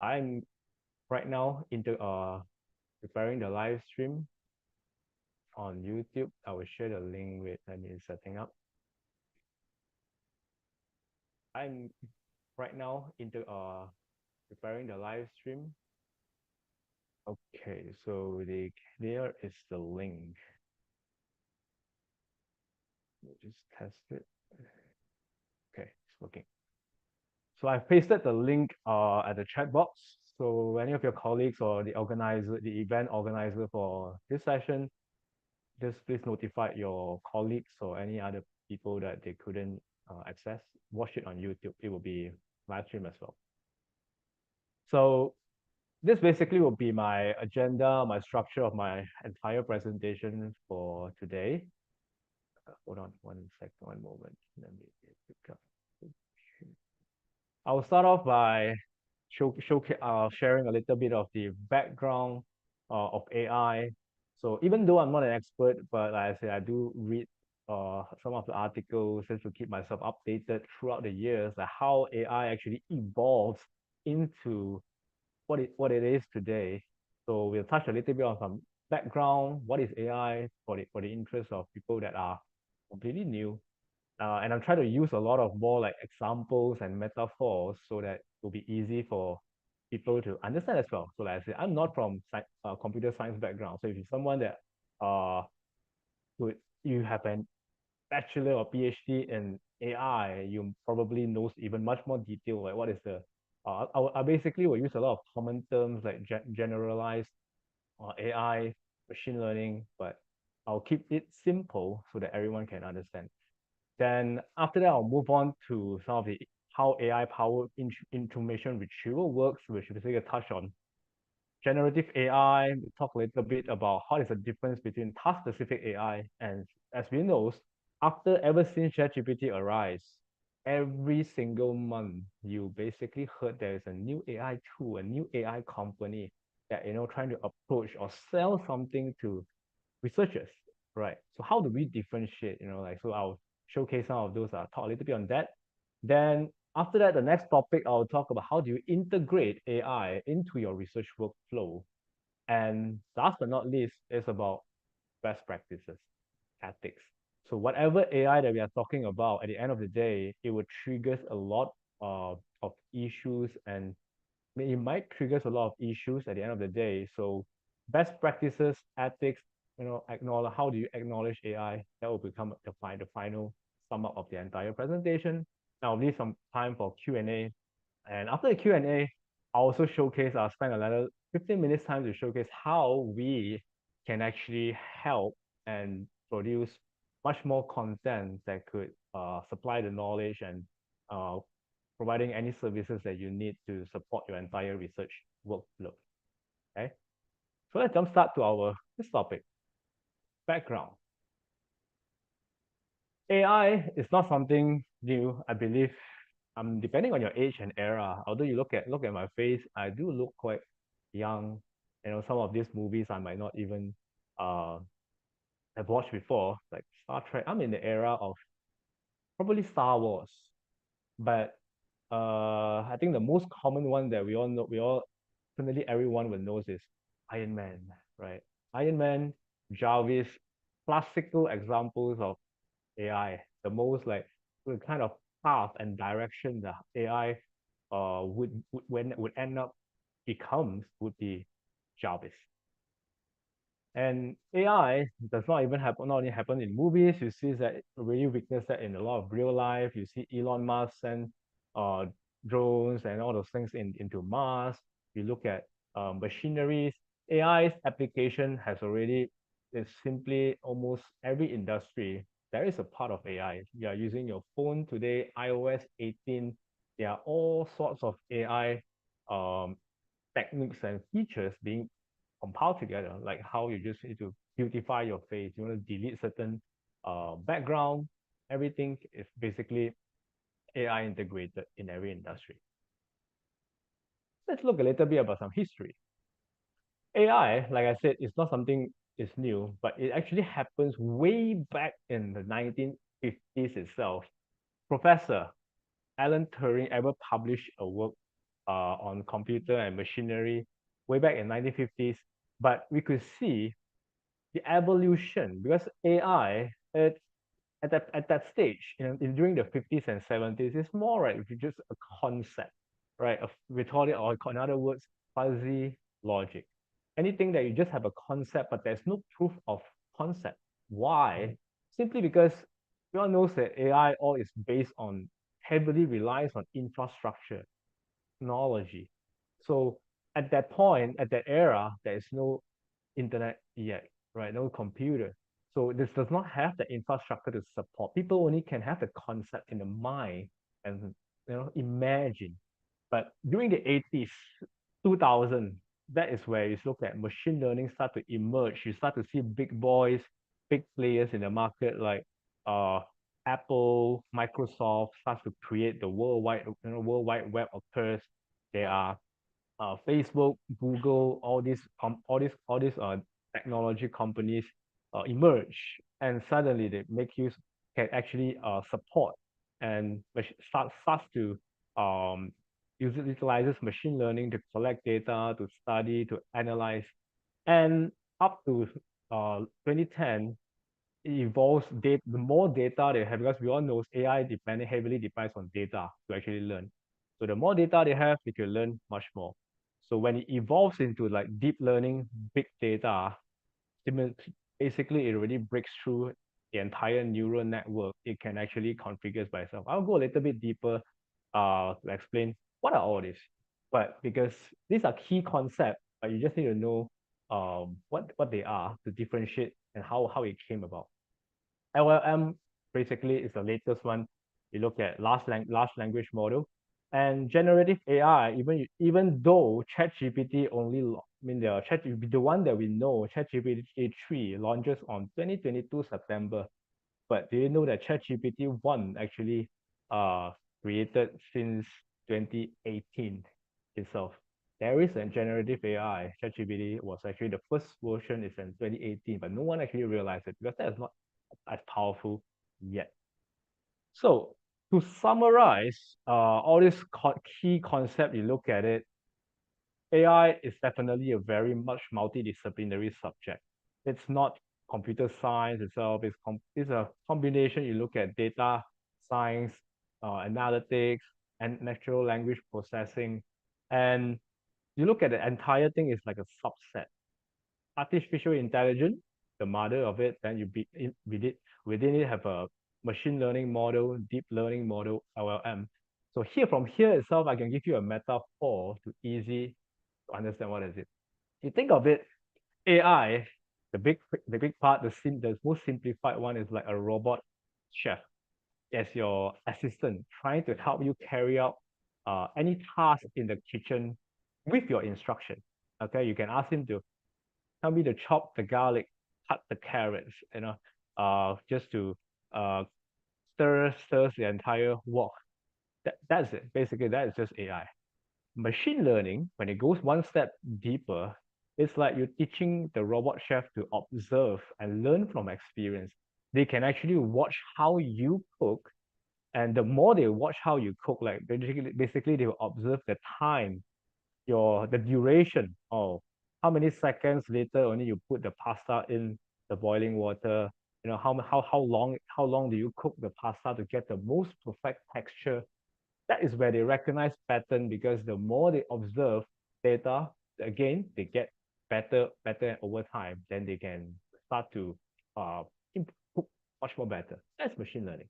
I'm right now into preparing the live stream on YouTube. I will share the link with me setting up. I'm right now into preparing the live stream. Okay, so there is the link. We'll just test it. Okay, it's working. So I've pasted the link at the chat box. So any of your colleagues or the event organizer for this session, just please notify your colleagues or any other people that they couldn't access. Watch it on YouTube. It will be live stream as well. So this basically will be my agenda, my structure of my entire presentation for today. Hold on one second, one moment. Let me pick up. I'll start off by sharing a little bit of the background of AI. So even though I'm not an expert, but like I say, I do read some of the articles just to keep myself updated throughout the years, like how AI actually evolves into what it is today. So we'll touch a little bit on some background. What is AI for the interest of people that are completely new? And I'm trying to use a lot of more like examples and metaphors so that it will be easy for people to understand as well. So like I said, I'm not from computer science background. So if you're someone that uh would you have an bachelor or PhD in AI, you probably knows even much more detail like what is the I basically will use a lot of common terms like generalized AI, machine learning, but I'll keep it simple so that everyone can understand. Then after that, I'll move on to some of the how AI powered information retrieval works, which we take a touch on generative AI. We talk a little bit about how is the difference between task-specific AI and, as we know, ever since ChatGPT arise, every single month you basically heard there is a new AI tool, a new AI company that trying to approach or sell something to researchers, right? So how do we differentiate? So I'll showcase some of those. Talk a little bit on that. Then after that, the next topic I'll talk about how do you integrate AI into your research workflow. And last but not least is about best practices, ethics. So whatever AI that we are talking about, at the end of the day, it will triggers a lot of issues and it might triggers a lot of issues at the end of the day. So best practices, ethics, acknowledge how do you acknowledge AI? That will become the final sum up of the entire presentation. Now I'll leave some time for Q&A. And after the Q&A, I'll also I'll spend another 15 minutes time to showcase how we can actually help and produce much more content that could supply the knowledge and uh, providing any services that you need to support your entire research workflow. Okay, so let's jumpstart to our this topic. Background. AI is not something new, I believe. Depending on your age and era, although you look at my face, I do look quite young. Some of these movies I might not even uh have watched before, like Star Trek. I'm in the era of probably Star Wars, but I think the most common one that definitely everyone will know is Iron Man, right? Iron Man, Jarvis, classical examples of AI. The most like the kind of path and direction the AI would end up becomes would be Jarvis. And AI does not even happen, not only happen in movies, you see that really witness that in a lot of real life. You see Elon Musk send uh, drones and all those things into Mars. You look at machineries, AI's application has already, is simply almost every industry. There is a part of AI. You are using your phone today, iOS 18. There are all sorts of AI um, techniques and features being compiled together, like how you just need to beautify your face, you want to delete certain background, everything is basically AI integrated in every industry. Let's look a little bit about some history. AI, like I said, is not something is new, but it actually happens way back in the 1950s itself. Professor Alan Turing ever published a work on computer and machinery way back in 1950s, but we could see the evolution because AI at that stage, during the 50s and 70s, it's more right, if you just a concept, right? We call it, or in other words, fuzzy logic. Anything that you just have a concept, but there's no proof of concept. Why? Simply because we all know that AI all is based on heavily relies on infrastructure, technology. So at that point, at that era, there is no internet yet, right? No computer. So this does not have the infrastructure to support. People only can have the concept in the mind and imagine. But during the 80s, 2000, that is where you look at machine learning start to emerge. You start to see big boys, big players in the market like uh Apple, Microsoft starts to create the World Wide Web occurs. There are Facebook, Google, all these technology companies emerge, and suddenly they make use can actually support and starts to um, utilizes machine learning to collect data, to study, to analyze, and up to 2010 it evolves data. The more data they have, because we all know AI heavily depends on data to actually learn. So the more data they have, they can learn much more. So when it evolves into like deep learning, big data, basically it already breaks through the entire neural network. It can actually configure by itself. I'll go a little bit deeper to explain what are all these. But because these are key concepts, but you just need to know what they are to differentiate and how it came about. LLM basically is the latest one. You look at large language model and generative AI. Even though ChatGPT the one that we know, ChatGPT 3 launches on 2022 September. But do you know that ChatGPT 1 actually created since 2018 itself? There is a generative AI. ChatGPT was actually the first version is in 2018, but no one actually realized it because that is not as powerful yet. So to summarize all these key concepts, you look at it, AI is definitely a very much multidisciplinary subject. It's not computer science itself. It's a combination. You look at data science, analytics, and natural language processing, and you look at the entire thing is like a subset. Artificial intelligence, the mother of it, then within it have a machine learning model, deep learning model, LLM. So from here itself, I can give you a metaphor to easy to understand what is it. You think of it, AI, the big part, the most simplified one is like a robot chef as your assistant, trying to help you carry out any task in the kitchen with your instruction. Okay, you can ask him to help me to chop the garlic, cut the carrots, just to uh, stirs the entire wok. That's it. Basically, that is just AI. Machine learning, when it goes one step deeper, it's like you're teaching the robot chef to observe and learn from experience. They can actually watch how you cook, and the more they watch how you cook, like basically they will observe the time, the duration of how many seconds later only you put the pasta in the boiling water. How long do you cook the pasta to get the most perfect texture? That is where they recognize pattern, because the more they observe data, again they get better over time. Then they can start to cook much more better. That's machine learning.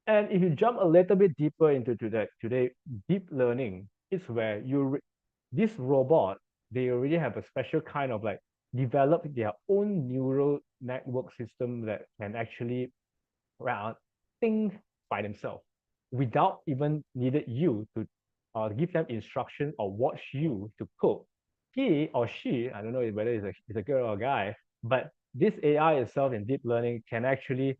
And if you jump a little bit deeper into today, deep learning is where this robot, they already have a special kind of like develop their own neural network system that can actually think by themselves without even needed you to give them instruction or watch you to cook. He or she, I don't know whether it's a girl or a guy, but this AI itself in deep learning can actually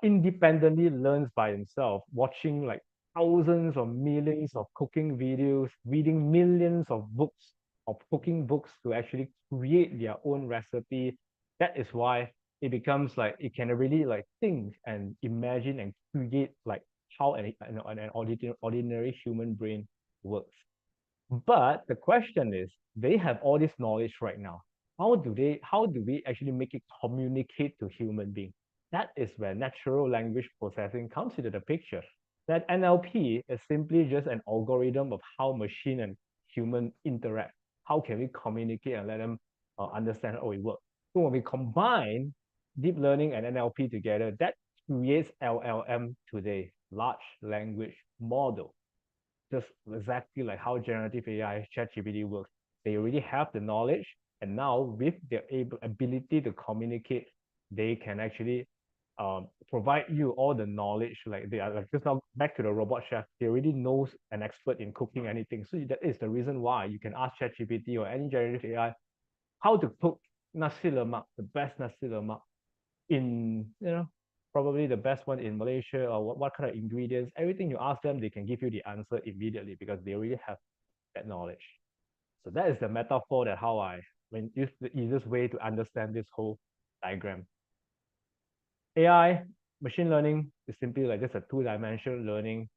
independently learns by himself, watching like thousands or millions of cooking videos, reading millions of books, of cooking books to actually create their own recipe. That is why it becomes like it can really like think and imagine and create like how an ordinary human brain works. But the question is, they have all this knowledge right now. How do we actually make it communicate to human beings? That is where natural language processing comes into the picture. That NLP is simply just an algorithm of how machine and human interact. How can we communicate and let them understand how it works? So when we combine deep learning and NLP together, that creates LLM today, large language model, just exactly like how generative AI, ChatGPT works. They already have the knowledge, and now with their ability to communicate, they can actually provide you all the knowledge. Like they are like just now back to the robot chef. They already knows an expert in cooking anything. So that is the reason why you can ask ChatGPT or any generative AI how to cook nasi lemak, the best nasi lemak in probably the best one in Malaysia, or what kind of ingredients, everything you ask them, they can give you the answer immediately because they already have that knowledge. So that is the metaphor that how I use the easiest way to understand this whole diagram. AI, machine learning is simply like just a two-dimensional learning,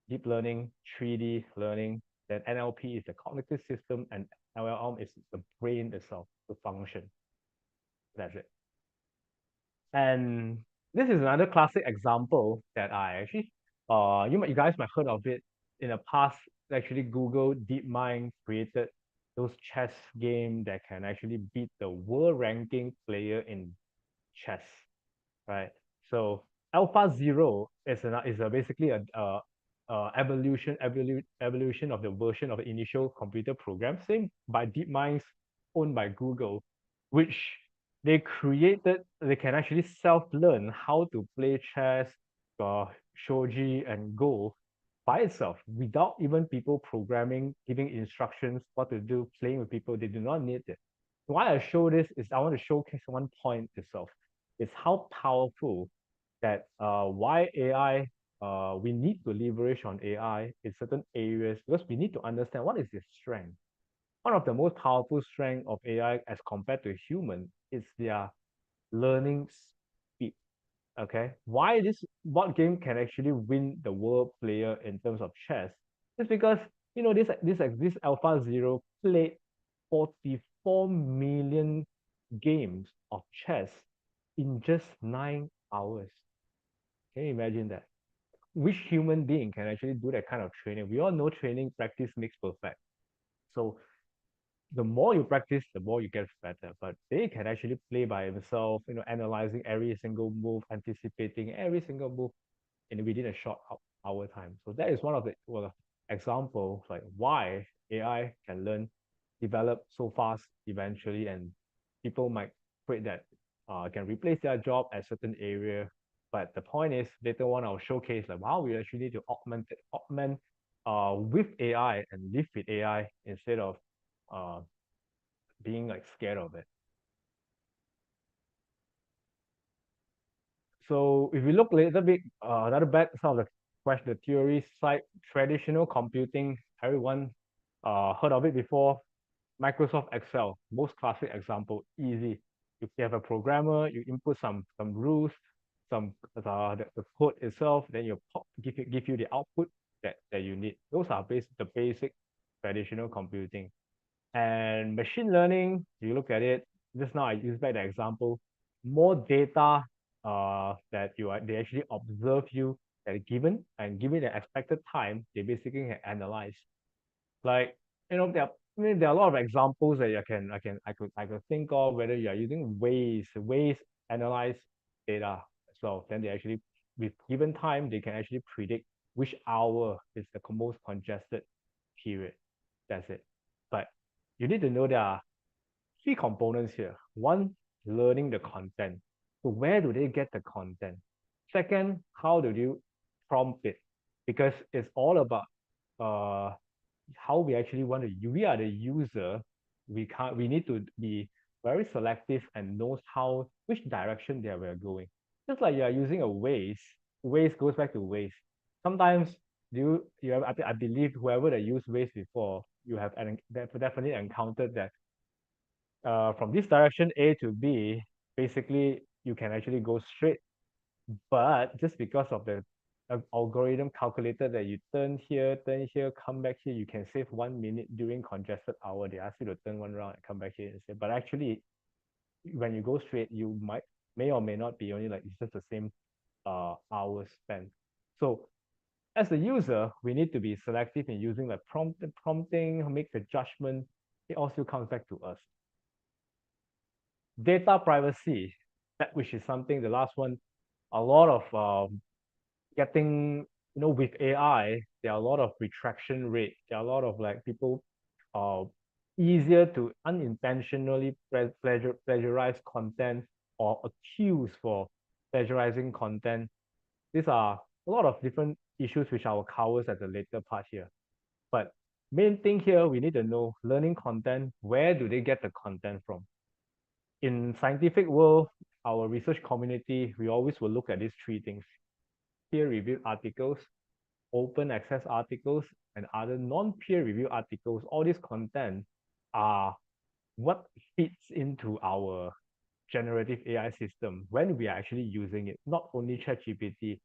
deep learning, 3D learning. Then NLP is the cognitive system, and LLM is the brain itself, the function. That's it. And this is another classic example that I actually, you guys might heard of it in the past. Actually, Google DeepMind created those chess game that can actually beat the world ranking player in chess, right? So Alpha Zero is basically evolution of the version of the initial computer program, same by DeepMind's owned by Google, which they can actually self-learn how to play chess, shogi, and go by itself without even people programming, giving instructions what to do, playing with people. They do not need it. Why I show this is I want to showcase one point itself. It's how powerful that why AI, we need to leverage on AI in certain areas because we need to understand what is its strength. One of the most powerful strength of AI as compared to human is their learning speed. Okay, why this board game can actually win the world player in terms of chess is because this Alpha Zero played 44 million games of chess in just 9 hours. Can you imagine that? Which human being can actually do that kind of training? We all know training practice makes perfect. So the more you practice, the more you get better. But they can actually play by themselves, analyzing every single move, anticipating every single move within a short hour time. So that is one of the examples like why AI can develop so fast eventually, and people might create that can replace their job at certain area. But the point is, later on I'll showcase like wow, we actually need to augment with AI and live with AI instead of uh, being like scared of it. So if we look a little bit another back some of the question, the theory side, traditional computing, everyone heard of it before. Microsoft Excel, most classic example, easy. If you have a programmer, you input some rules, the code itself, then you give you the output that you need. Those are the basic traditional computing. And machine learning, you look at it, just now I use back the example, more data that they actually observe you that are given, and given the expected time, they basically can analyze. Like, there are a lot of examples that I could think of, whether you are using Waze analyze data as well. Then they actually, with given time, they can actually predict which hour is the most congested period. That's it. But you need to know there are three components here. One, learning the content. So where do they get the content? Second, how do you prompt it? Because it's all about uh how we actually we are the user. We need to be very selective and knows which direction that we're going. Just like you are using a Waze goes back to Waze. Sometimes you have I believe whoever that used Waze before, you have definitely encountered that from this direction A to B, basically you can actually go straight, but just because of the an algorithm calculated that you turn here, come back here, you can save 1 minute during congested hour. They ask you to turn one round and come back here instead. But actually, when you go straight, you may or may not be only like it's just the same hours spent. So as a user, we need to be selective in using like prompting, make the judgment. It also comes back to us. Data privacy, that which is something the last one, a lot of getting, with AI, there are a lot of retraction rate. There are a lot of like people uh easier to unintentionally plagiarize content or accuse for plagiarizing content. These are a lot of different issues which I will cover at the later part here. But main thing here, we need to know learning content, where do they get the content from? In scientific world, our research community, we always will look at these three things: peer-reviewed articles, open access articles, and other non-peer review articles. All these content are what fits into our generative AI system when we are actually using it. Not only ChatGPT,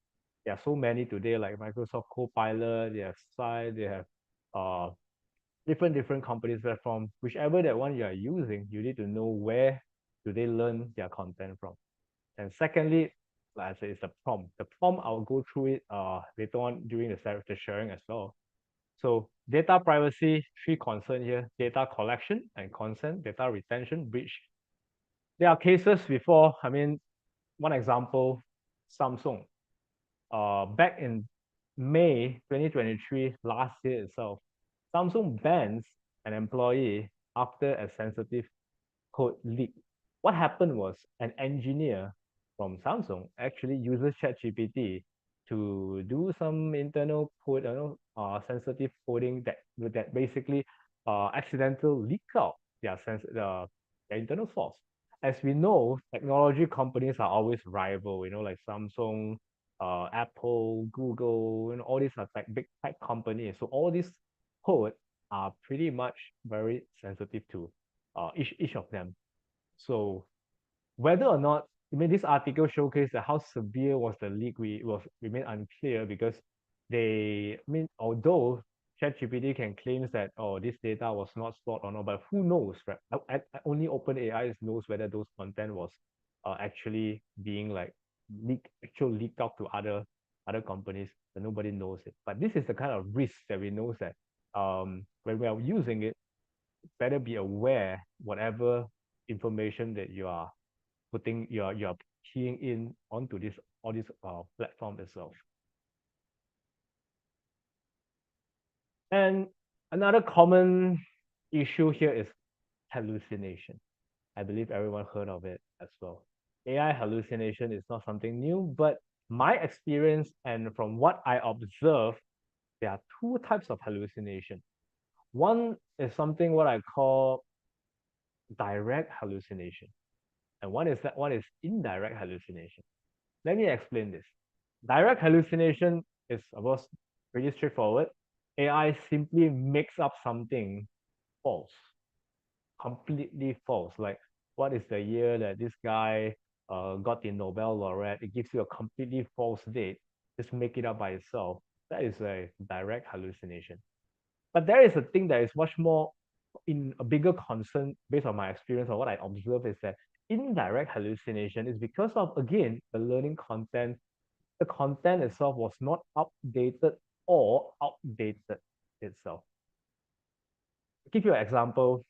there are so many today like Microsoft Copilot, they have Sci, they have uh different companies platform. Whichever that one you are using, you need to know where do they learn their content from. And secondly, like I said, it's the prompt. The prompt, I'll go through it later on during the sharing as well. So data privacy, three concern here: data collection and consent, data retention, breach. There are cases before, I mean, one example, Samsung. Back in May 2023, last year itself, Samsung bans an employee after a sensitive code leak. What happened was an engineer from Samsung actually uses ChatGPT to do some internal code, sensitive coding that basically accidental leak out their internal source. As we know, technology companies are always rival, like Samsung, Apple, Google, all these are like big tech companies. So all these code are pretty much very sensitive to each of them. So whether or not, I mean, this article showcased that how severe was the leak, was remain unclear because I mean, although ChatGPT can claim that, oh, this data was not stored or not, but who knows, right? Only OpenAI knows whether those content was actually being like leaked out to other companies, but nobody knows it. But this is the kind of risk that we know that when we are using it, better be aware whatever information that you're keying in onto this all this platform itself. And another common issue here is hallucination. I believe everyone heard of it as well. AI hallucination is not something new, but my experience and from what I observe, there are two types of hallucination. One is something what I call direct hallucination, and one is indirect hallucination. Let me explain this. Direct hallucination is, of course, pretty straightforward. AI simply makes up something false, completely false. Like, what is the year that this guy got the Nobel laureate? It gives you a completely false date. Just make it up by itself. That is a direct hallucination. But there is a thing that is much more in a bigger concern based on my experience or what I observe is that indirect hallucination is because of, again, the learning content. The content itself was not updated or outdated itself. To give you an example,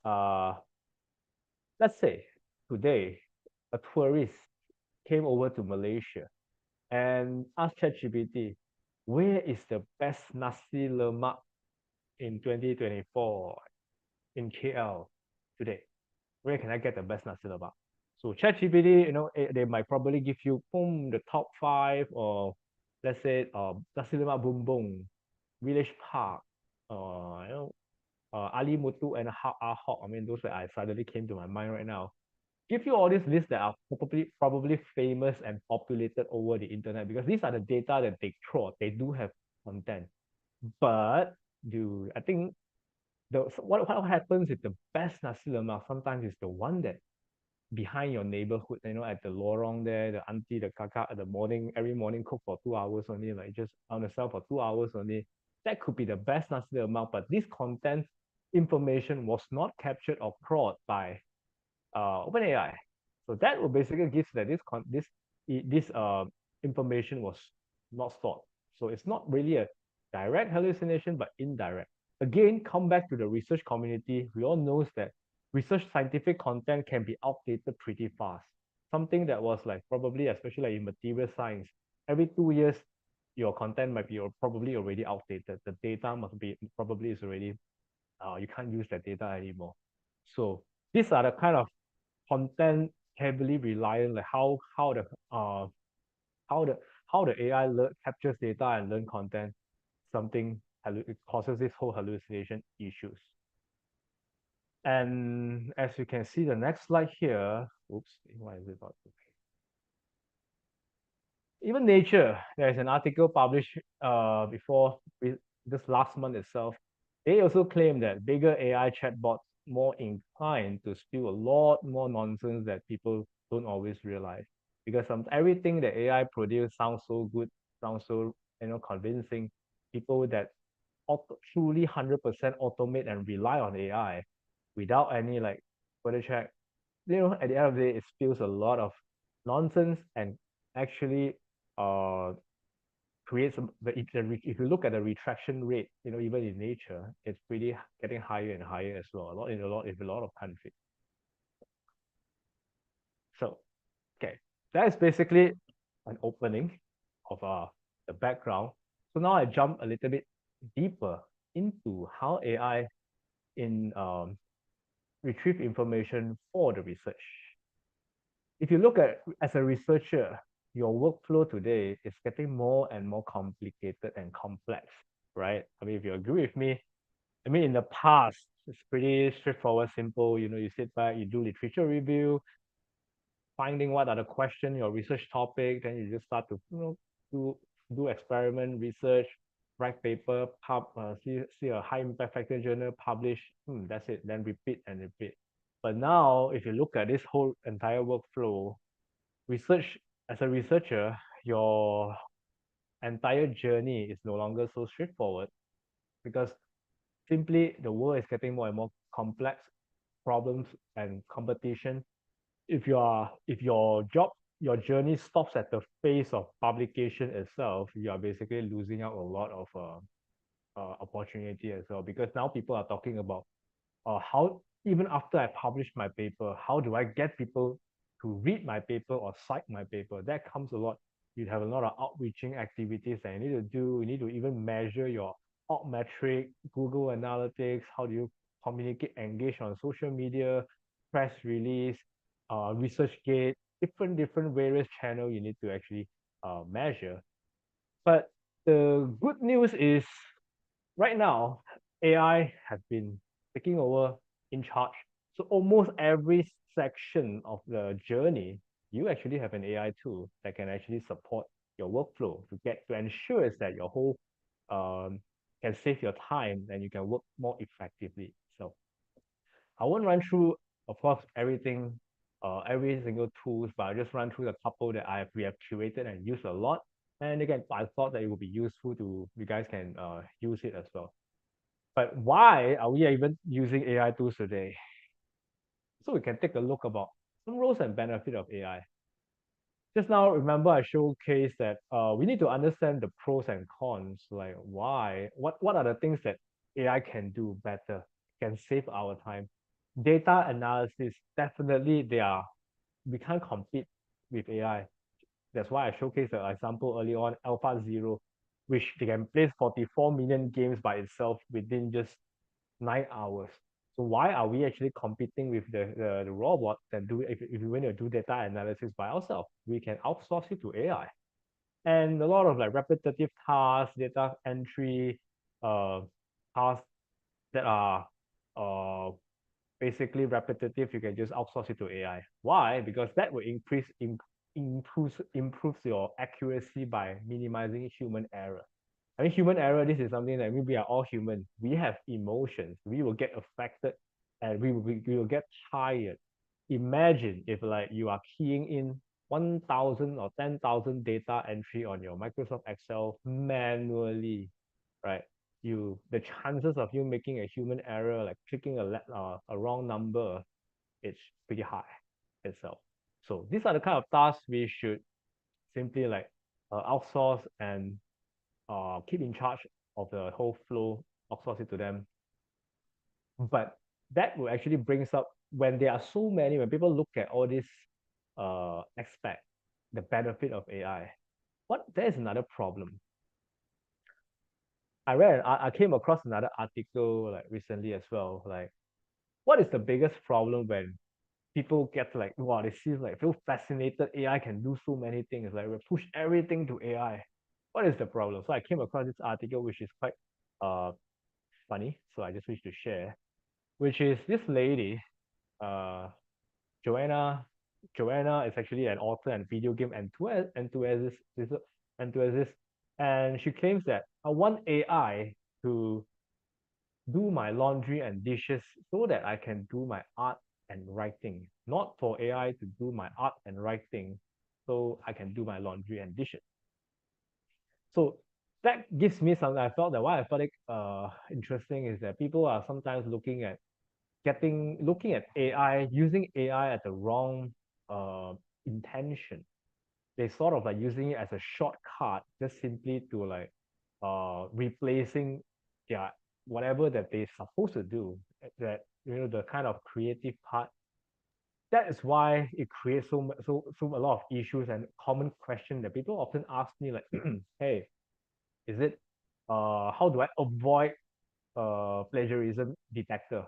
uh, let's say today a tourist came over to Malaysia and asked ChatGPT, where is the best nasi lemak in 2024 in KL today? Where can I get the best nasi lemak? So ChatGPT, they might probably give you boom the top five, or let's say nasi lemak bumbung, Village Park, Ali Mutu and Ahok. I mean, those that I suddenly came to my mind right now. Give you all these lists that are probably famous and populated over the internet, because these are the data that they throw. They do have content, but I think what happens with the best nasi lemak sometimes is the one that behind your neighborhood, at the lorong there, the auntie, the kaka at the morning, every morning cook for 2 hours only, like just on the sell for 2 hours only. That could be the best nasi lemak, but this content information was not captured or crawled by OpenAI. So that will basically give that this information was not stored. So it's not really a direct hallucination, but indirect. Again, come back to the research community. We all knows that research scientific content can be outdated pretty fast. Something that was like probably, especially like in material science, every 2 years, your content might be probably already outdated. The data must be probably is already you can't use that data anymore. So these are the kind of content heavily reliant, like how the how the AI captures data and learn content, something it causes this whole hallucination issues. And as you can see, the next slide here, oops, why is it not? Even Nature, there's an article published before this last month itself. They also claim that bigger AI chatbots more inclined to spew a lot more nonsense that people don't always realize. Because everything that AI produce sounds so good, sounds so convincing. People that truly 100% automate and rely on AI without any like further check, at the end of the day, it spills a lot of nonsense and actually uh creates if you look at the retraction rate, even in nature, it's pretty getting higher and higher as well. A lot of countries. So okay, that is basically an opening of the background. So now I jump a little bit deeper into how AI in retrieve information for the research. If you look at as a researcher, your workflow today is getting more and more complicated and complex, right? I mean, if you agree with me, I mean, in the past, it's pretty straightforward, simple. You sit back, you do literature review, finding what are the question, your research topic, then you just start to, do do experiment research, write paper, see a high impact factor journal, publish. That's it. Then repeat and repeat. But now, if you look at this whole entire workflow, research as a researcher, your entire journey is no longer so straightforward because simply the world is getting more and more complex problems and competition. If your journey stops at the phase of publication itself, you are basically losing out a lot of opportunity as well, because now people are talking about how even after I publish my paper, how do I get people to read my paper or cite my paper? That comes a lot. You have a lot of outreaching activities that you need to do. You need to even measure your out metric, Google Analytics. How do you communicate, engage on social media, press release, ResearchGate, different various channel you need to actually measure. But the good news is right now, AI has been taking over in charge. So almost every section of the journey, you actually have an AI tool that can actually support your workflow to ensure that your whole can save your time and you can work more effectively. So I won't run through, of course, every single tools, but I'll just run through the couple that we have curated and used a lot. And again, I thought that it would be useful to you guys can use it as well. But why are we even using AI tools today? So we can take a look about some roles and benefit of AI. Just now, remember I showcased that we need to understand the pros and cons, like what are the things that AI can do better, can save our time. Data analysis, definitely we can't compete with AI. That's why I showcased the example early on, Alpha Zero, which they can play 44 million games by itself within just 9 hours. So why are we actually competing with the robot that if we want to do data analysis by ourselves? We can outsource it to AI. And a lot of like repetitive tasks, data entry, tasks that are uh, basically repetitive, you can just outsource it to AI. Why? Because that will improves your accuracy by minimizing human error. I mean, human error, this is something that we are all human. We have emotions. We will get affected and we will get tired. imagine if like you are keying in 1,000 or 10,000 data entry on your Microsoft Excel manually, right? The chances of you making a human error, like clicking a wrong number, it's pretty high itself. So these are the kind of tasks we should simply like outsource and keep in charge of the whole flow, outsource it to them. But that will actually brings up when there are so many, when people look at all this aspect, the benefit of AI. What there's another problem. I came across another article like recently as well. Like, what is the biggest problem when people get like, wow, they see like feel fascinated. AI can do so many things. Like we push everything to AI. What is the problem? So I came across this article which is quite uh funny. So I just wish to share, which is this lady, uh Joanna. Joanna is actually an author and video game enthusiast, and she claims that I want AI to do my laundry and dishes so that I can do my art and writing, not for AI to do my art and writing so I can do my laundry and dishes. So that gives me something. I felt that why I felt it interesting is that people are sometimes looking at AI, using AI at the wrong intention. They sort of like using it as a shortcut, just simply to like replacing their whatever that they're supposed to do. That the kind of creative part. That is why it creates so a lot of issues and common question that people often ask me like, hey, is it how do I avoid plagiarism detector?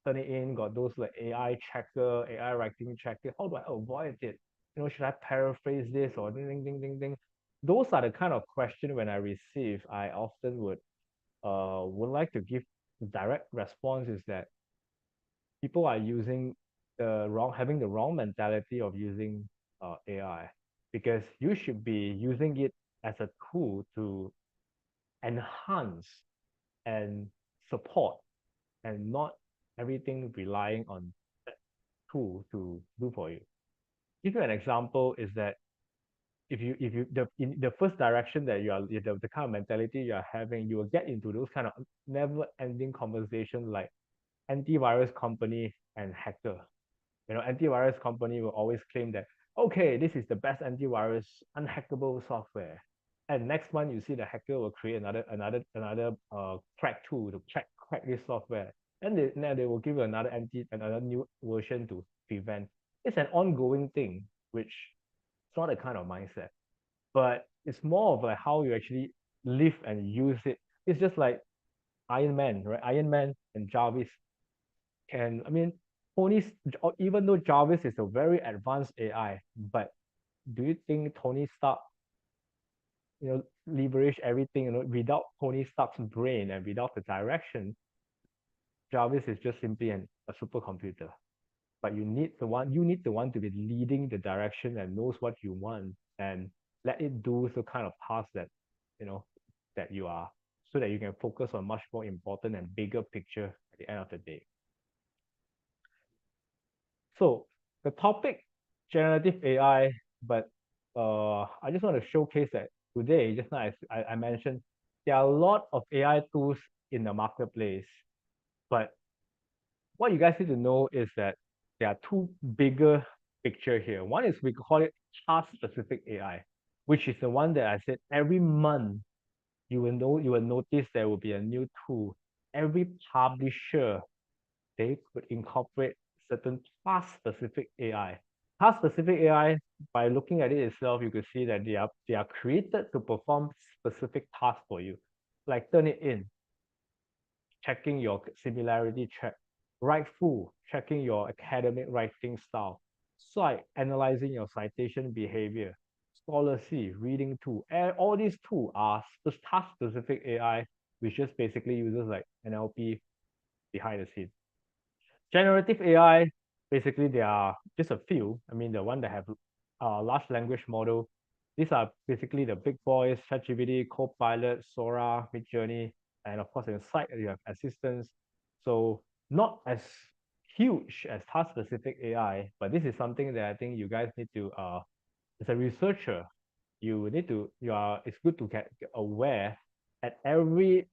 Turn it in, got those like AI checker, AI writing checker. How do I avoid it? Should I paraphrase this or ding ding ding ding ding? Those are the kind of question when I receive, I often would like to give direct response is that people are having the wrong mentality of using AI, because you should be using it as a tool to enhance and support, and not everything relying on that tool to do for you. Give you an example is that if you in the first direction that the kind of mentality you are having, you will get into those kind of never ending conversation like antivirus company and hacker. Antivirus company will always claim that, okay, this is the best antivirus unhackable software. And next month you see the hacker will create another crack tool to crack this software. And then they will give you another new version to prevent. It's an ongoing thing, which it's not a kind of mindset. But it's more of like how you actually live and use it. It's just like Iron Man, right? Iron Man and Jarvis can, I mean, Tony's, even though Jarvis is a very advanced AI, but do you think Tony Stark, leverage everything, without Tony Stark's brain and without the direction, Jarvis is just simply a supercomputer. But you need the one to be leading the direction and knows what you want and let it do the kind of tasks that, you know, that you are, so that you can focus on much more important and bigger picture at the end of the day. So the topic, generative AI, but I just want to showcase that today, just now I mentioned, there are a lot of AI tools in the marketplace, but what you guys need to know is that there are two bigger picture here. One is we call it task-specific AI, which is the one that I said every month you will notice there will be a new tool. Every publisher, they could incorporate certain task-specific AI. Task-specific AI, by looking at it itself, you can see that they are created to perform specific tasks for you. Like turn it in, checking your similarity check, write full, checking your academic writing style, cite, analyzing your citation behavior, scholarly, reading tool. And all these tools are task-specific AI, which just basically uses like NLP behind the scene. Generative AI, basically there are just a few. I mean, the one that have large language model. These are basically the big boys: ChatGPT, Copilot, Sora, Midjourney, and of course in site you have assistants. So not as huge as task-specific AI, but this is something that I think you guys need to as a researcher, it's good to get aware at every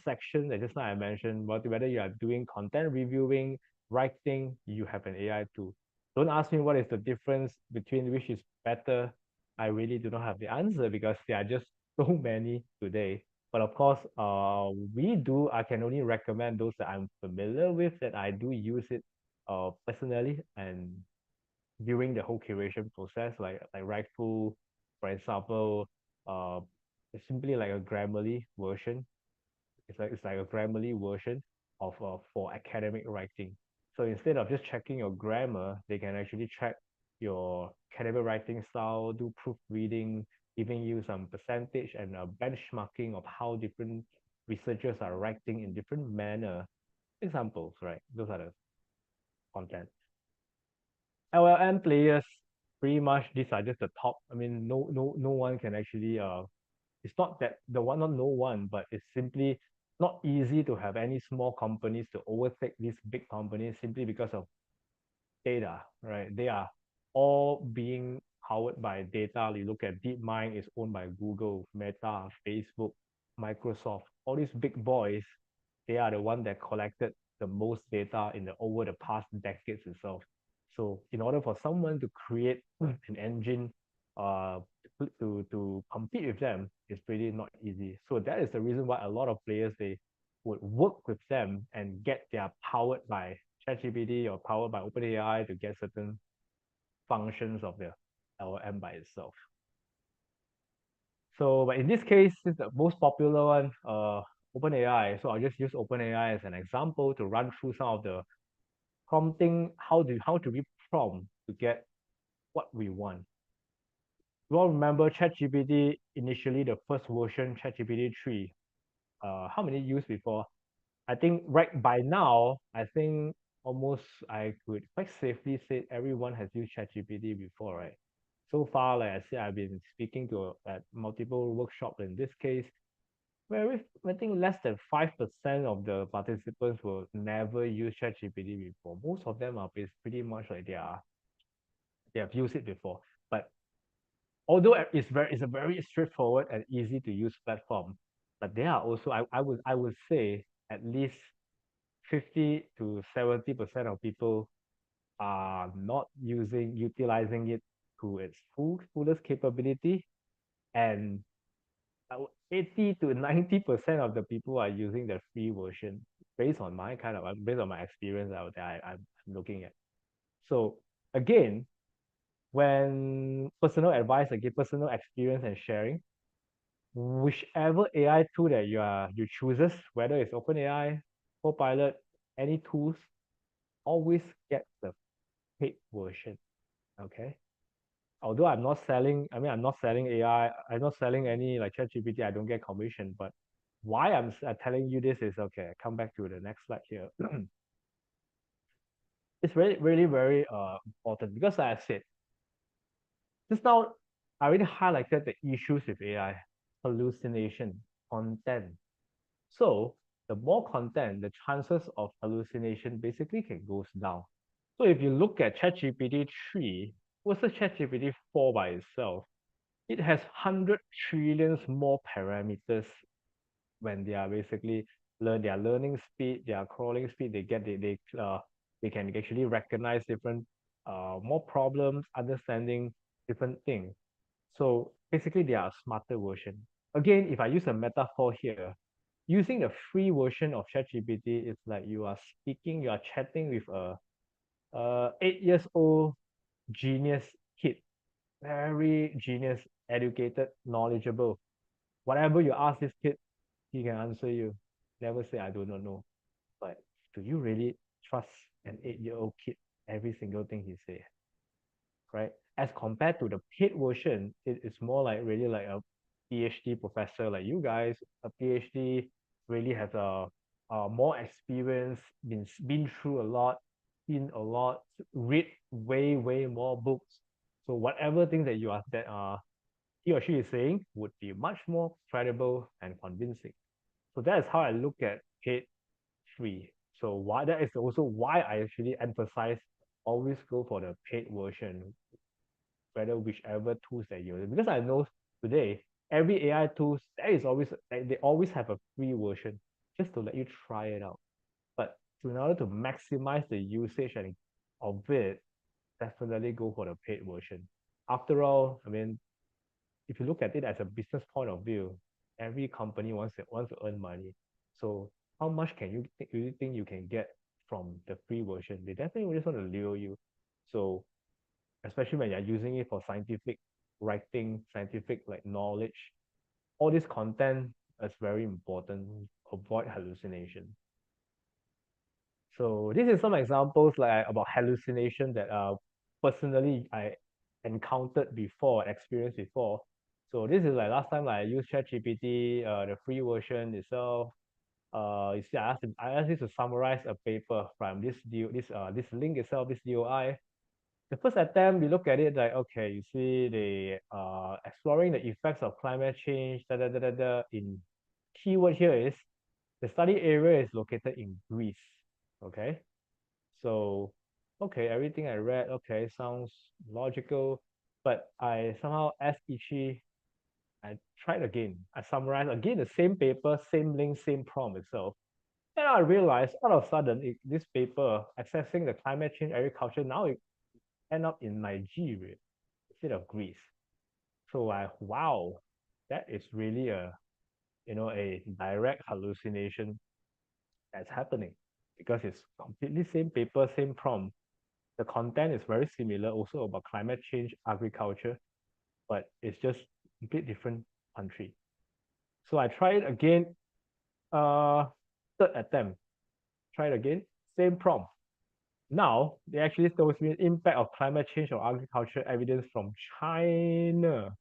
section that just now I mentioned, whether you are doing content reviewing, writing, you have an AI tool. Don't ask me what is the difference between which is better. I really do not have the answer because there are just so many today. But of course, I can only recommend those that I'm familiar with, that I do use it personally and during the whole curation process, like Rightful, for example, uh, it's simply like a Grammarly version. It's like a Grammarly version of for academic writing. So instead of just checking your grammar, they can actually check your academic writing style, do proofreading, even use some percentage and benchmarking of how different researchers are writing in different manner. Examples, right? Those are the content. LLM players, pretty much these are just the top. I mean, no one can actually it's not that the one, not no one, but it's simply not easy to have any small companies to overtake these big companies simply because of data, right? They are all being powered by data. You look at DeepMind is owned by Google, Meta, Facebook, Microsoft, all these big boys, they are the one that collected the most data in the over the past decades itself. So in order for someone to create an engine uh to compete with them, it's pretty not easy. So that is the reason why a lot of players they would work with them and get their powered by ChatGPT or powered by OpenAI to get certain functions of the LLM by itself. So, but in this case, it's the most popular one, OpenAI. So I'll just use OpenAI as an example to run through some of the prompting, how do we prompt to get what we want. You all remember ChatGPT initially, the first version, ChatGPT 3. How many used before? I think right by now, I think almost I could quite safely say everyone has used ChatGPT before, right? So far, like I said, I've been speaking to at multiple workshops in this case, where I think less than 5% of the participants will never use ChatGPT before. Most of them are pretty much like they have used it before. But although it's a very straightforward and easy to use platform, but there are also I would say at least 50 to 70% of people are not utilizing it to its fullest capability, and 80 to 90% of the people are using the free version based on my experience out there I'm looking at. So again, when personal advice, again, personal experience and sharing, whichever AI tool that you chooses, whether it's OpenAI, Copilot, any tools, always get the paid version. Okay. Although I'm not selling AI, I'm not selling any like ChatGPT, I don't get commission. But why I'm telling you this is okay. Come back to the next slide here. It's really, really very important because like I said, just now I already highlighted the issues with AI, hallucination, content. So the more content, the chances of hallucination basically can goes down. So if you look at ChatGPT 3 versus ChatGPT 4 by itself, it has 100 trillions more parameters when they are basically learn their learning speed, their crawling speed, they can actually recognize different more problems, understanding different things. So basically they are a smarter version. Again, if I use a metaphor here, using the free version of ChatGPT is like you are chatting with a 8 years old genius kid, very genius, educated, knowledgeable. Whatever you ask this kid, he can answer you. Never say I do not know. But do you really trust an 8-year-old kid every single thing he says? Right? As compared to the paid version, it is more like really like a PhD professor like you guys. A PhD really has a more experience, been through a lot, seen a lot, read way more books. So whatever thing that he or she is saying would be much more credible and convincing. So that is how I look at paid free. So why that is also why I actually emphasize always go for the paid version, whether whichever tools that you use. Because I know today every AI tools there is always like, they always have a free version just to let you try it out. But in order to maximize the usage and of it, definitely go for the paid version. After all, I mean, if you look at it as a business point of view, every company wants to earn money. So how much can you think you can get from the free version? They definitely just want to lure you. So especially when you're using it for scientific writing, scientific like knowledge, all this content is very important. Avoid hallucination. So this is some examples like about hallucination that personally I encountered before, experienced before. So this is like last time like, I used ChatGPT, the free version itself. You see, I asked it to summarize a paper from this link itself, this DOI. The first attempt, we look at it like, okay, you see the exploring the effects of climate change, in keyword here is the study area is located in Greece. Okay. So, okay, everything I read, okay, sounds logical, but I somehow asked Ichi, I tried again. I summarized again the same paper, same link, same prompt itself. And I realized all of a sudden this paper assessing the climate change agriculture now it end up in Nigeria instead of Greece. So I wow, that is really a direct hallucination that's happening because it's completely same paper, same prompt. The content is very similar, also about climate change, agriculture, but it's just a bit different country. So I tried again, uh, third attempt. Try it again, same prompt. Now they actually shows me impact of climate change or agriculture evidence from China,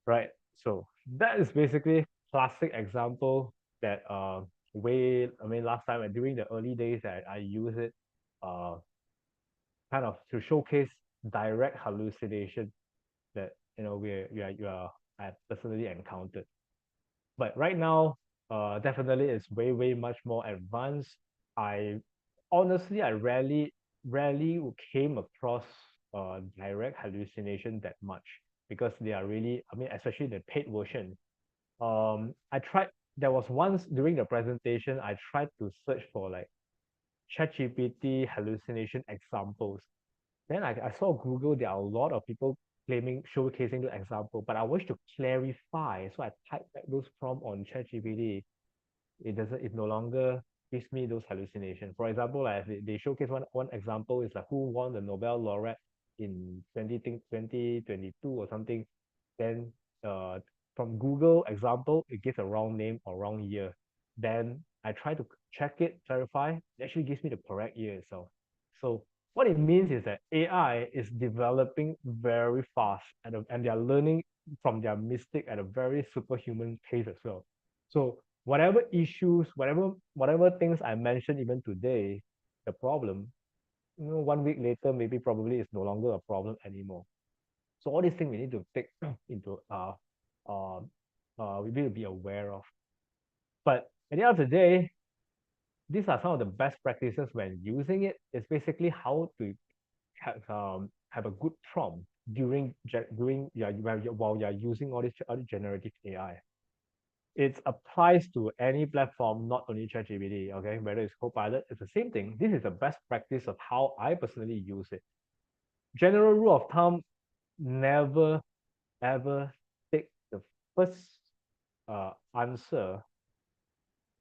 right? So that is basically classic example that I mean last time during the early days that I use it uh kind of to showcase direct hallucination that you are I personally encountered. But right now, definitely it's way much more advanced. I honestly I rarely came across direct hallucination that much because they are really I mean especially the paid version. I tried there was once during the presentation I tried to search for like ChatGPT hallucination examples. Then I saw Google, there are a lot of people claiming, showcasing the example, but I wish to clarify. So I typed back those prompts on ChatGPT. It no longer gives me those hallucinations. For example, like they showcase one example is like who won the Nobel laureate in 2022 or something. Then uh, from Google example, it gives a wrong name or wrong year. Then I try to check it, clarify, it actually gives me the correct year itself. So what it means is that AI is developing very fast and they are learning from their mistake at a very superhuman pace as well. So whatever issues, whatever things I mentioned even today, the problem, 1 week later, maybe probably it's no longer a problem anymore. So all these things we need to take into uh we need to be aware of. But at the end of the day, these are some of the best practices when using it. It's basically how to have a good prompt during while you're using all this generative AI. It applies to any platform, not only ChatGPT, okay? Whether it's Copilot, it's the same thing. This is the best practice of how I personally use it. General rule of thumb, never ever take the first answer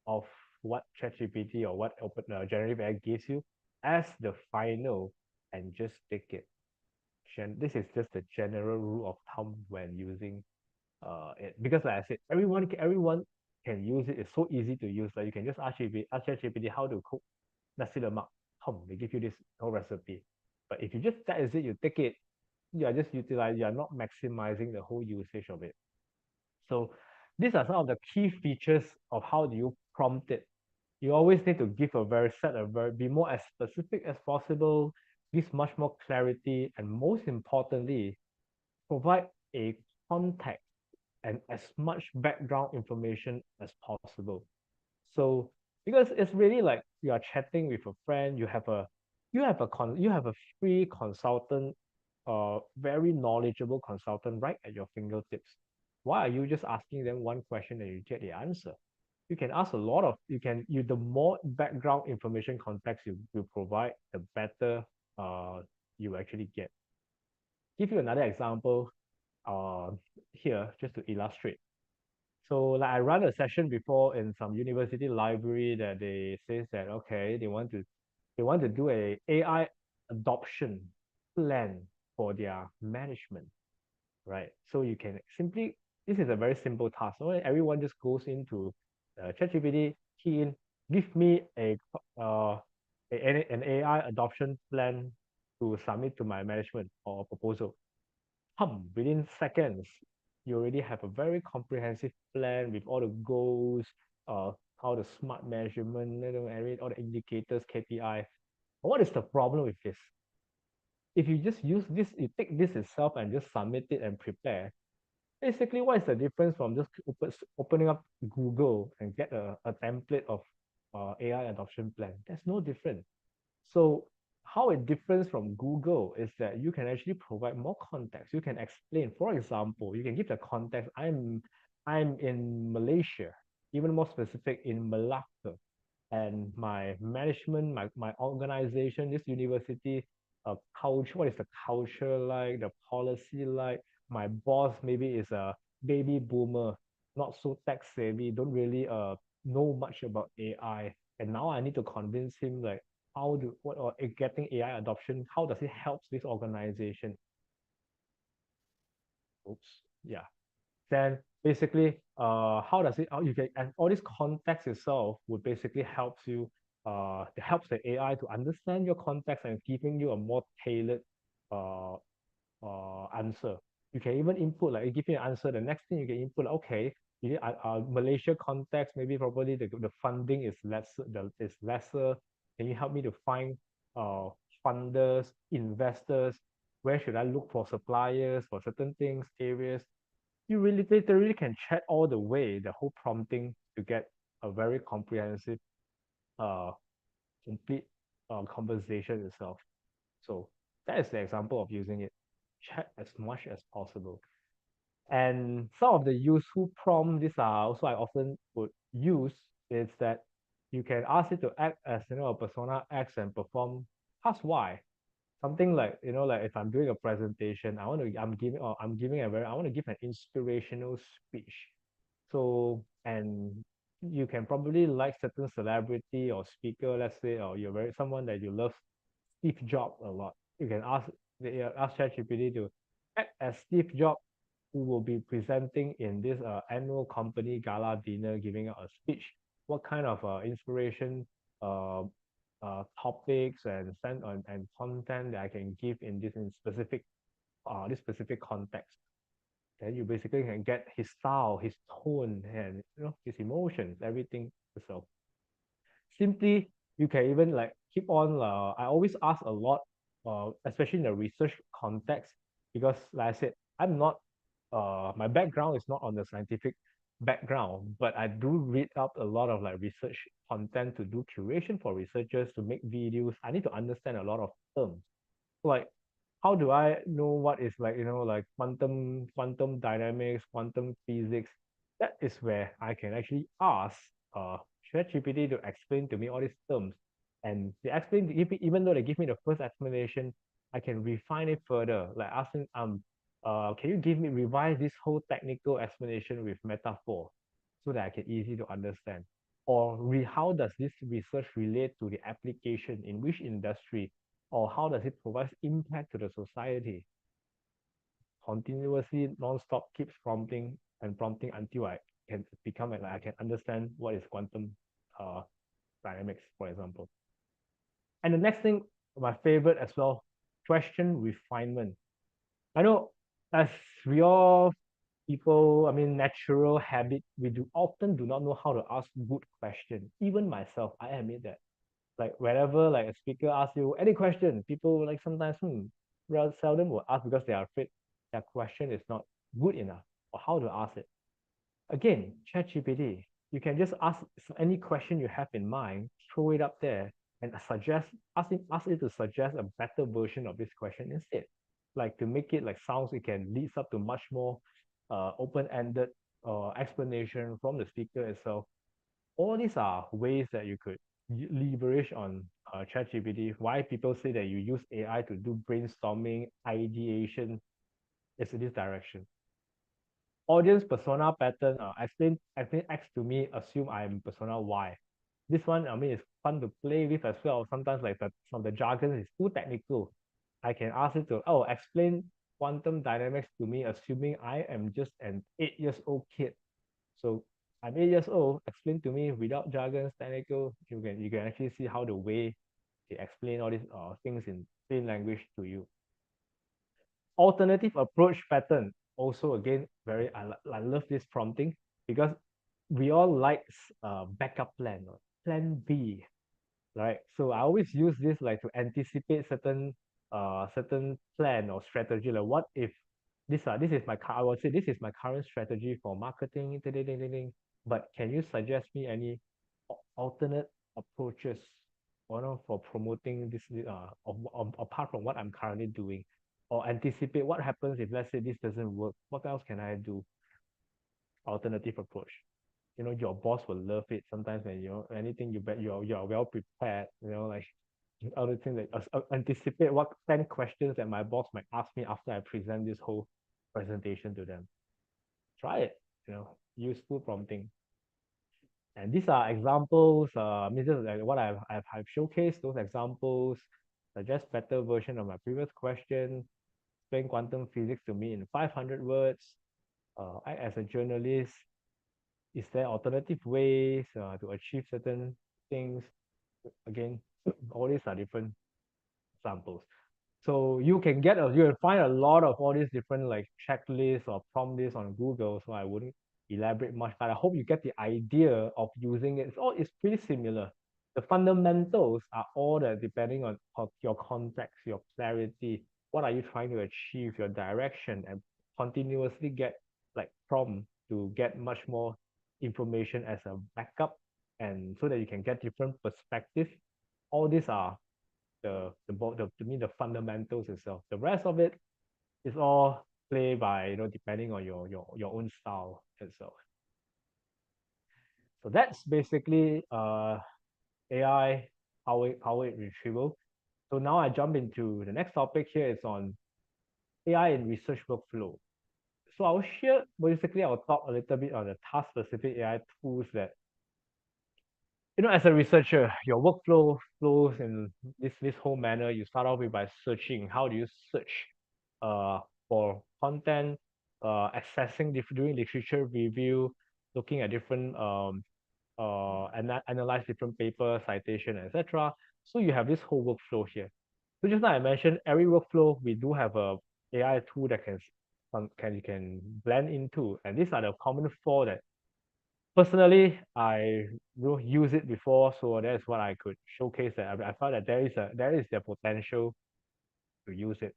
of what ChatGPT or what generative AI gives you as the final and just take it. This is just the general rule of thumb when using it because like I said, everyone can use it. It's so easy to use. Like you can just ask ChatGPT how to cook nasi lemak. They give you this whole recipe. But if you just that is it, you take it, you are not maximizing the whole usage of it. So these are some of the key features of how do you prompt it. You always need to give be more as specific as possible, give much more clarity, and most importantly, provide a context and as much background information as possible. So because it's really like you are chatting with a friend. You have a free consultant, very knowledgeable consultant right at your fingertips. Why are you just asking them one question and you get the answer? You can ask a lot of you the more background information context you provide, the better you actually get. Give you another example uh here just to illustrate. So like I run a session before in some university library that they says that okay, they want to do a AI adoption plan for their management, right? So you can simply, this is a very simple task. So everyone just goes into ChatGPT, key in, give me an AI adoption plan to submit to my management or proposal. Within seconds, you already have a very comprehensive plan with all the goals, uh, how the smart measurement, all the indicators, KPI. What is the problem with this? If you just use this, you take this itself and just submit it and prepare. Basically, what is the difference from just opening up Google and get a template of AI adoption plan? There's no difference. So how it differs from Google is that you can actually provide more context. You can explain, for example, you can give the context. I'm in Malaysia, even more specific in Malacca, and my management, my organization, this university, culture, what is the culture like, the policy like? My boss maybe is a baby boomer, not so tech savvy, don't really know much about AI. And now I need to convince him like how do what or getting AI adoption, how does it help this organization? Oops, yeah. Then basically, how does it, how you can, and all this context itself would basically helps you, it helps the AI to understand your context and giving you a more tailored uh, answer. You can even input, like, it give you an answer. The next thing you can input, like, okay, you need Malaysia context, maybe probably the funding is lesser. Can you help me to find uh, funders, investors? Where should I look for suppliers for certain things, areas? You really literally can chat all the way, the whole prompting to get a very comprehensive, uh, complete conversation itself. So that is the example of using it. Chat as much as possible. And some of the useful prompts, these are also I often would use, is that you can ask it to act as a persona X and perform task Y. Something like, like if I'm doing a presentation, I'm giving I want to give an inspirational speech. So, and you can probably like certain celebrity or speaker, let's say, or you're very someone that you love, Steve Jobs a lot. You can ask ChatGPT to act as Steve Jobs, who will be presenting in this annual company gala dinner, giving out a speech. What kind of inspiration, uh, topics and content that I can give in this specific context. Then you basically can get his style, his tone, and his emotions, everything. So simply you can even like keep on. I always ask a lot, especially in the research context, because like I said, I'm not. My background is not on the scientific background, but I do read up a lot of like research content to do curation for researchers to make videos. I need to understand a lot of terms, like how do I know what is like like quantum dynamics, quantum physics? That is where I can actually ask ChatGPT to explain to me all these terms, and they explain give me, even though they give me the first explanation, I can refine it further, like asking can you give me revise this whole technical explanation with metaphor so that I can easy to understand, or how does this research relate to the application in which industry, or how does it provide impact to the society? Continuously, non-stop, keeps prompting and prompting until I can become like I can understand what is quantum uh, dynamics, for example. And the next thing, my favorite as well, question refinement. I know as we all people, I mean, natural habit, we do often do not know how to ask good questions. Even myself, I admit that. Like whenever like a speaker asks you any question, people like sometimes rather seldom will ask because they are afraid their question is not good enough or how to ask it. Again, ChatGPT. You can just ask any question you have in mind, throw it up there, and ask it to suggest a better version of this question instead. Like to make it like sounds, it can leads up to much more open-ended explanation from the speaker itself. All these are ways that you could leverage on ChatGPT. Why people say that you use AI to do brainstorming, ideation, is in this direction. Audience persona pattern, explain X to me, assume I'm persona Y. This one, I mean, it's fun to play with as well. Sometimes like some of the jargon is too technical. I can ask it to, oh, explain quantum dynamics to me, assuming I am just an 8 years old kid. So I'm 8 years old, explain to me without jargons, technical. You can actually see how the way they explain all these things in plain language to you. Alternative approach pattern, also again very I love this prompting because we all like backup plan or plan B, right? So I always use this like to anticipate certain plan or strategy. Like what if this is I would say this is my current strategy for marketing, ding, ding, ding, ding, ding, but can you suggest me any alternate approaches, for promoting this apart from what I'm currently doing, or anticipate what happens if let's say this doesn't work, what else can I do? Alternative approach. Your boss will love it sometimes when anything you bet you're well prepared, like other things like anticipate what 10 questions that my boss might ask me after I present this whole presentation to them. Try it, useful prompting. And these are examples, this is like what I've showcased those examples, suggest better version of my previous question, explain quantum physics to me in 500 words, I as a journalist, is there alternative ways to achieve certain things? Again, all these are different examples. So you will find a lot of all these different like checklists or prompt lists on Google. So I wouldn't elaborate much, but I hope you get the idea of using it. It's pretty similar. The fundamentals are all that depending on your context, your clarity, what are you trying to achieve, your direction, and continuously get like prompt to get much more information as a backup, and so that you can get different perspective. All these are the to me the fundamentals itself. The rest of it is all play by depending on your own style itself. So that's basically AI powered retrieval. So now I jump into the next topic here is on AI in research workflow. So I'll talk a little bit on the task specific AI tools that as a researcher, your workflow flows in this whole manner. You start off with by searching. How do you search for content, doing literature review, looking at different analyze different papers, citation, etc. So you have this whole workflow here. So just now I mentioned every workflow we do have a AI tool that you can blend into, and these are the common four that personally I will use it before, so that's what I could showcase that I felt that there is the potential to use it.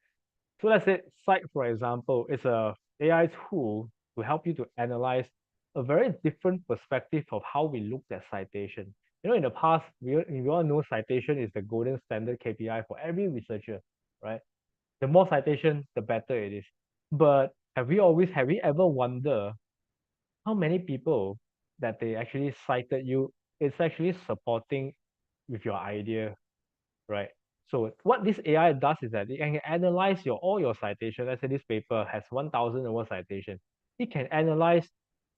So let's say Cite, for example, is a AI tool to help you to analyze a very different perspective of how we looked at citation. In the past, we all know citation is the golden standard KPI for every researcher, right? The more citation, the better it is. But have we ever wondered how many people that they actually cited you, it's actually supporting with your idea, right? So what this AI does is that it can analyze all your citation. Let's say this paper has 1,000 over citation. It can analyze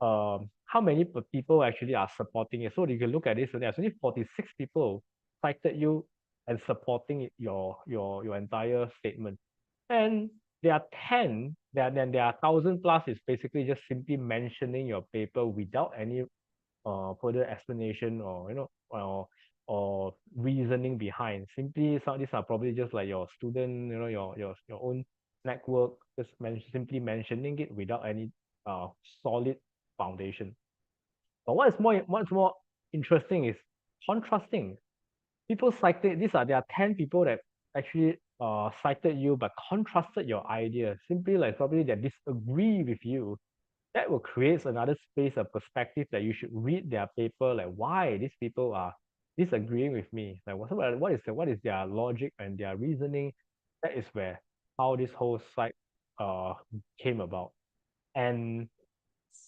how many people actually are supporting it. So you can look at this. So there's only 46 people cited you and supporting your entire statement. And there are 10, then there are 1,000 plus is basically just simply mentioning your paper without any further explanation or or reasoning behind. Simply some these are probably just like your student, your own network, just simply mentioning it without any solid foundation. But what's more interesting is contrasting. People cited there are 10 people that actually cited you but contrasted your idea. Simply like probably they disagree with you. that will create another space of perspective that you should read their paper, like why these people are disagreeing with me. Like what is their logic and their reasoning? That is where how this whole site uh came about. And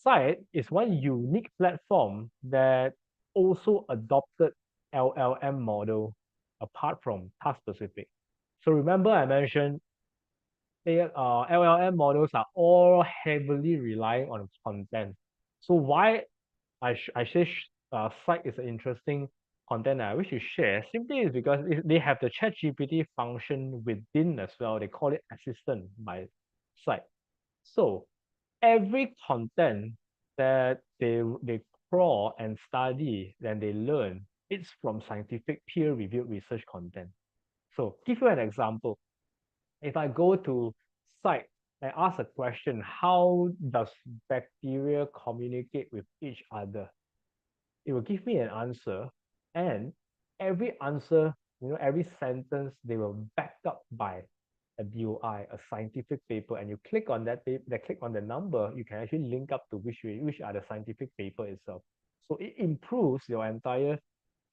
Site is one unique platform that also adopted LLM model apart from task specific. So remember I mentioned LLM models are all heavily relying on content. So why I say Site is an interesting content that I wish to share simply is because they have the ChatGPT function within as well. They call it assistant by Site. So every content that they crawl and study, then they learn, it's from scientific peer-reviewed research content. So give you an example. If I go to Site and ask a question, how does bacteria communicate with each other? It will give me an answer, and every answer, every sentence, they will back up by a DOI, a scientific paper, and you click on that paper, click on the number, you can actually link up to which are the scientific paper itself. So it improves your entire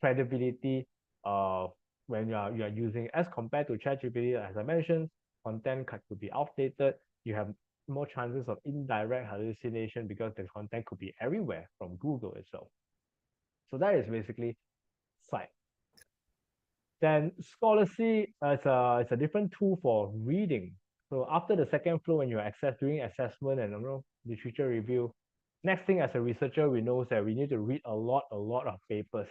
credibility when you are using as compared to ChatGPT. As I mentioned, content could be outdated. You have more chances of indirect hallucination because the content could be everywhere from Google itself. So that is basically Site. Then Scholarly it's a different tool for reading. So after the second flow, when you're doing assessment and literature review, next thing as a researcher, we know that we need to read a lot of papers,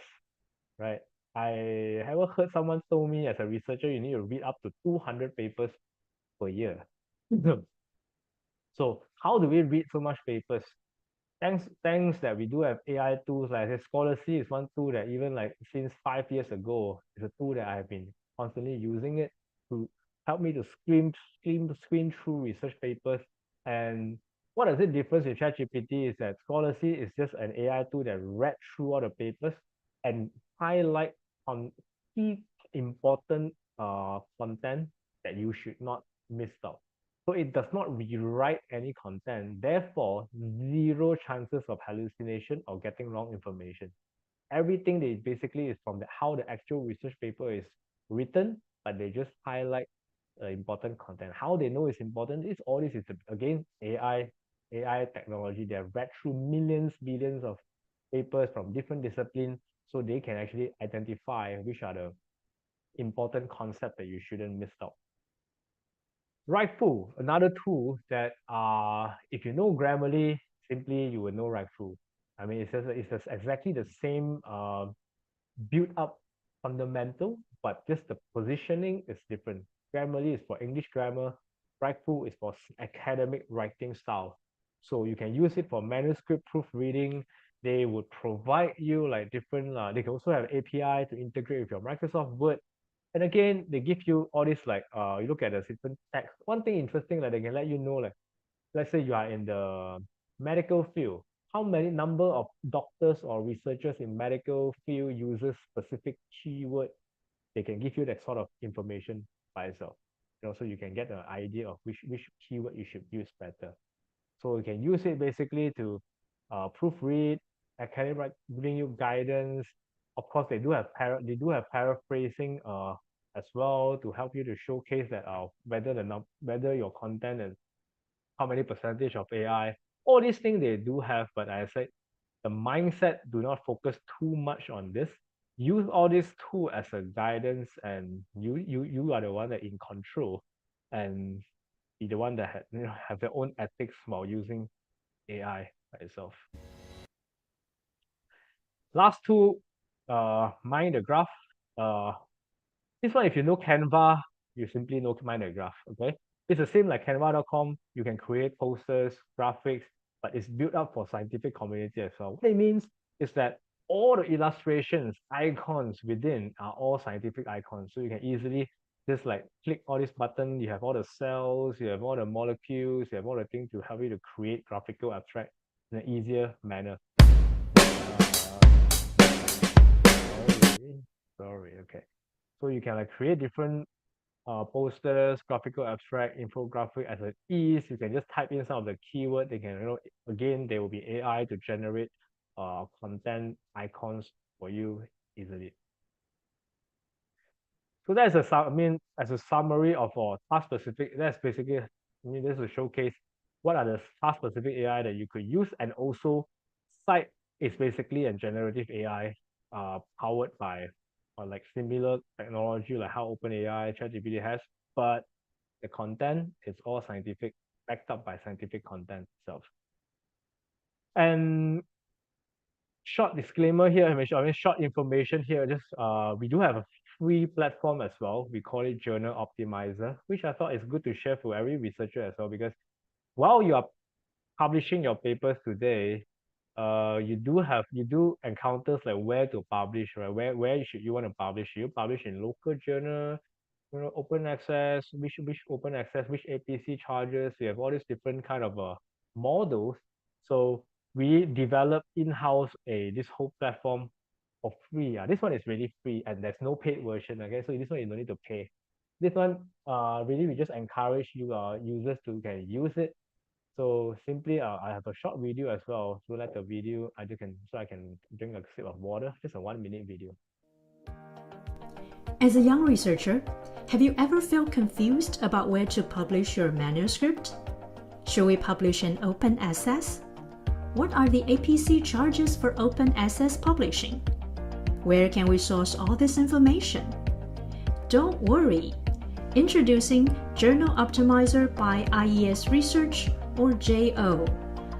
right? I haven't heard someone told me as a researcher you need to read up to 200 papers per year. So how do we read so much papers? Thanks that we do have AI tools. Like I said, Scholarly is one tool that even like since 5 years ago is a tool that I've been constantly using it to help me to screen through research papers. And what does it difference with ChatGPT is that Scholarly is just an AI tool that read through all the papers and highlight on key important content that you should not miss out. So it does not rewrite any content, therefore, zero chances of hallucination or getting wrong information. Everything they basically is from how the actual research paper is written, but they just highlight important content. How they know it's important is all this is again AI technology. They have read through millions, billions of papers from different disciplines, so they can actually identify which are the important concepts that you shouldn't miss out. Rightful, another tool that if you know Grammarly, simply you will know Rightful. I mean, it's just exactly the same built up fundamental, but just the positioning is different. Grammarly is for English grammar, Rightful is for academic writing style. So you can use it for manuscript proofreading. They would provide you like different, they can also have API to integrate with your Microsoft Word. And again, they give you all this like you look at the different text. One thing interesting that they can let you know, like let's say you are in the medical field, how many number of doctors or researchers in medical field uses specific keyword, they can give you that sort of information by itself. So you can get an idea of which keyword you should use better. So you can use it basically to proofread, academic, giving you guidance. Of course, they do have paraphrasing as well to help you to showcase that whether your content and how many percentage of AI. All these things they do have, but I said the mindset do not focus too much on this. Use all these tools as a guidance, and you are the one that in control, and be the one that have their own ethics while using AI by itself. Last two, mind the graph. Uh, this one, if you know Canva, you simply know mind the graph. Okay, it's the same like Canva.com. You can create posters, graphics, but it's built up for scientific community as well. What it means is that all the illustrations, icons within are all scientific icons. So you can easily just like click all this button. You have all the cells, you have all the molecules, you have all the things to help you to create graphical abstract in an easier manner. Sorry, okay. So you can like create different posters, graphical abstract, infographic as an ease. You can just type in some of the keyword. They can, again, there will be AI to generate content icons for you easily. So that's as a summary of our task specific, that's basically, this is a showcase what are the task specific AI that you could use, and also site is basically a generative AI powered by like similar technology like how OpenAI, ChatGPT has, but the content is all scientific, backed up by scientific content itself. And short disclaimer here, short information here. Just we do have a free platform as well. We call it Journal Optimizer, which I thought is good to share for every researcher as well, because while you are publishing your papers today, you do encounters like where to publish, right? Where should you want to publish? Should you publish in local journal, open access, which open access, which APC charges? You have all these different kind of models. So we developed in-house this whole platform for free. This one is really free and there's no paid version. Okay, so this one you don't need to pay. This one, really we just encourage you users to can use it. So simply, I have a short video as well. So like the video, I can drink a sip of water. Just a 1 minute video. As a young researcher, have you ever felt confused about where to publish your manuscript? Should we publish in open access? What are the APC charges for open access publishing? Where can we source all this information? Don't worry. Introducing Journal Optimizer by IES Research, or JO,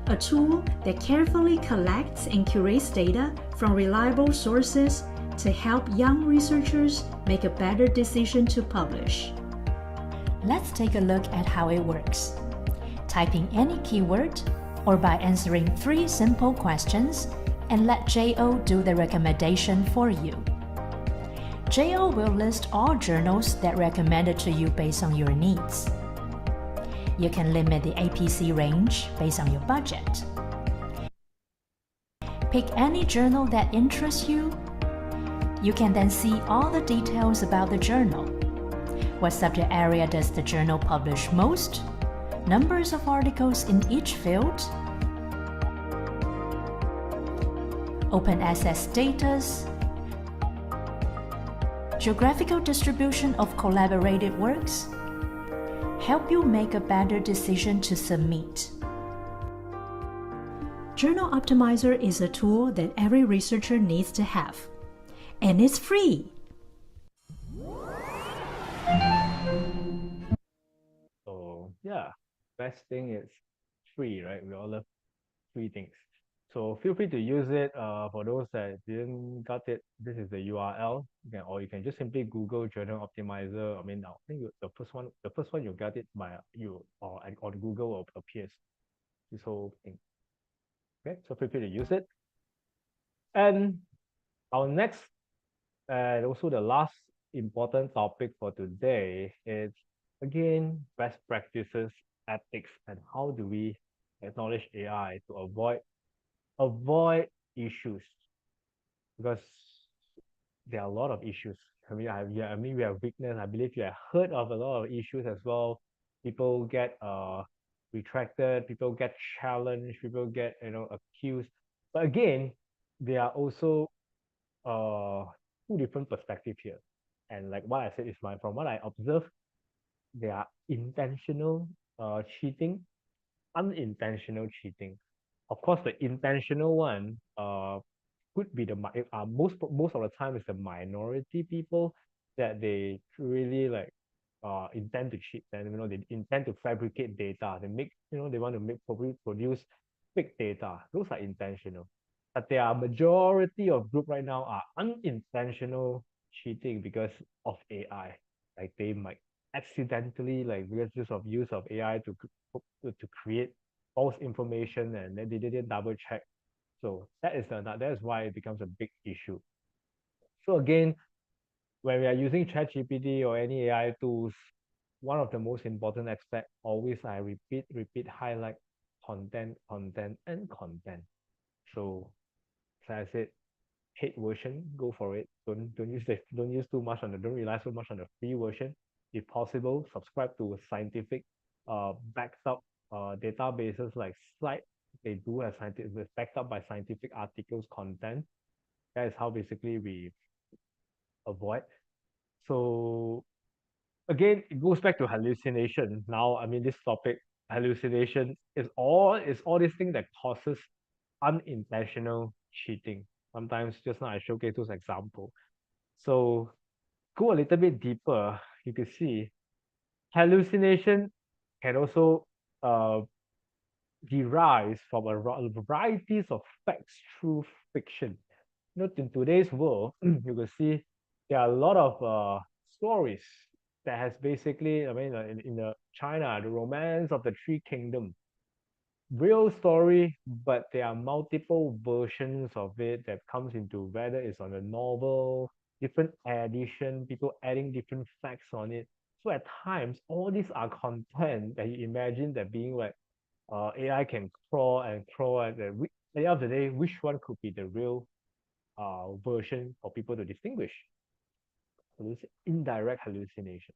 a tool that carefully collects and curates data from reliable sources to help young researchers make a better decision to publish. Let's take a look at how it works. Typing any keyword or by answering 3 simple questions and let JO do the recommendation for you. JO will list all journals that recommended to you based on your needs. You can limit the APC range based on your budget. Pick any journal that interests you. You can then see all the details about the journal. What subject area does the journal publish most? Numbers of articles in each field. Open access status. Geographical distribution of collaborated works. Help you make a better decision to submit. Journal Optimizer is a tool that every researcher needs to have, and it's free. So yeah, best thing is free, right? We all love free things. So feel free to use it. For those that didn't got it, this is the URL. Or you can just simply Google Journal Optimizer. I think the first one you got it by you or on Google appears. This whole thing. Okay, so feel free to use it. And our next and also the last important topic for today is again best practices, ethics, and how do we acknowledge AI to avoid issues, because there are a lot of issues. We have witnessed, I believe you have heard of a lot of issues as well. People get retracted, people get challenged, people get accused. But again, there are also 2 different perspectives here. And like what I said is from what I observed, there are intentional cheating, unintentional cheating. Of course, the intentional one could be most of the time is the minority people that they really like intend to cheat, and they intend to fabricate data. They want to probably produce fake data. Those are intentional. But there are majority of group right now are unintentional cheating because of AI. Like they might accidentally, like because use of AI to create false information, and then they didn't double check. So that is why it becomes a big issue. So again, when we are using ChatGPT or any AI tools, one of the most important aspect always I repeat, highlight content, and content. So as I said, paid version, go for it. Don't use too much on the don't rely so much on the free version. If possible, subscribe to scientific backed up databases like Slide. They do have scientific backed up by scientific articles content. That is how basically we avoid. So again, it goes back to hallucination. Now, I mean, this topic, hallucination, is all these things that causes unintentional cheating. Sometimes just now I showcase those example. So go a little bit deeper, you can see hallucination can also uh, derive from varieties of facts through fiction. In today's world, you can see there are a lot of stories that has basically, I mean, in the China, the romance of the Three Kingdoms, real story, but there are multiple versions of it that comes into whether it's on a novel, different edition, people adding different facts on it. So at times, all these are content that you imagine that being like AI can crawl and crawl at the end of the day, which one could be the real version for people to distinguish? Indirect hallucination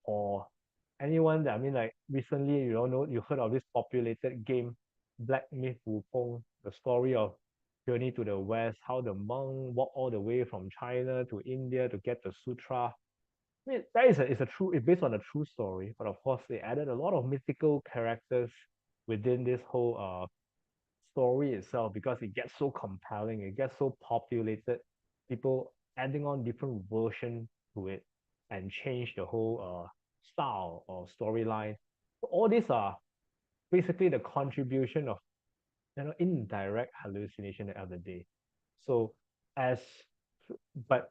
or anyone that I mean like recently you don't know you heard of this populated game Black Myth Wukong, the story of journey to the west, how the monk walked all the way from China to India to get the sutra. I mean that is it's a true it's based on a true story, but of course they added a lot of mythical characters within this whole story itself because it gets so compelling, it gets so populated, people adding on different versions to it and change the whole style or storyline. All these are basically the contribution of indirect hallucination at the end of the day. So as but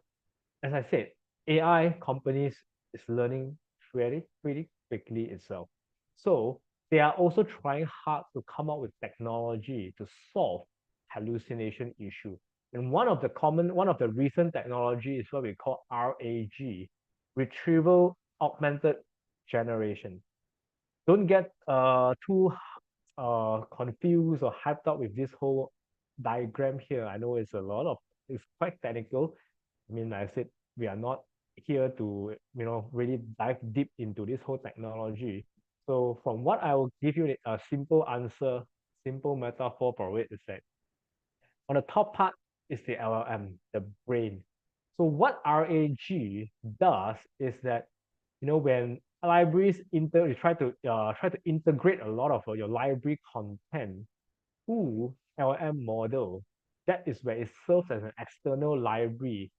as I said, AI companies is learning pretty quickly itself. So they are also trying hard to come up with technology to solve hallucination issue. And one of the recent technology is what we call RAG, retrieval augmented generation. Don't get too confused or hyped up with this whole diagram here. I know it's quite technical. I mean, like I said, we are not here to, really dive deep into this whole technology. So from what I will give you a simple answer, simple metaphor for it is that on the top part is the LLM, the brain. So what RAG does is that, when libraries you try to integrate a lot of your library content to LLM model, that is where it serves as an external library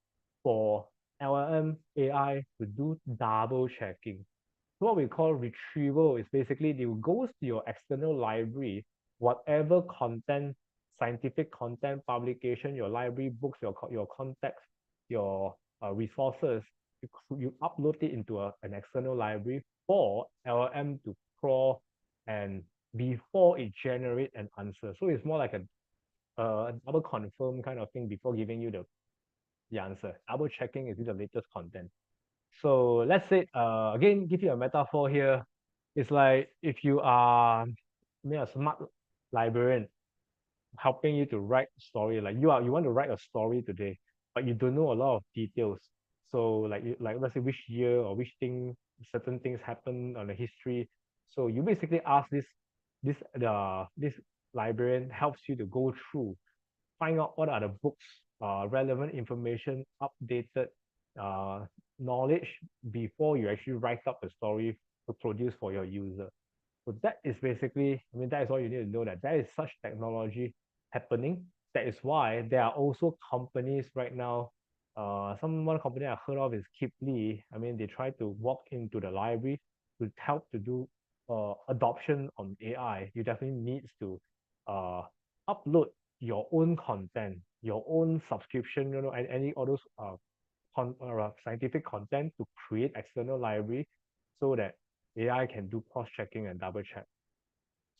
for LLM AI to do double checking. So what we call retrieval is basically it goes to your external library, whatever content, scientific content, publication, your library books, your context, your resources, you upload it into an external library for LLM to crawl and before it generate an answer. So it's more like a double confirm kind of thing before giving you the answer. Double checking is the latest content. So let's say, again, give you a metaphor here. It's like if you are a smart librarian helping you to write a story, like you want to write a story today, but you don't know a lot of details. So like let's say which year or which thing certain things happen on the history. So you basically ask this librarian helps you to go through, find out what are the books, relevant information, updated uh, knowledge before you actually write up the story to produce for your user. So that is basically, I mean, that is all you need to know that there is such technology happening. That is why there are also companies right now. One company I heard of is Keeply. I mean, they try to walk into the library to help to do adoption on AI. You definitely needs to uh, upload your own content, your own subscription, and any all those scientific content to create external library so that AI can do cross-checking and double check.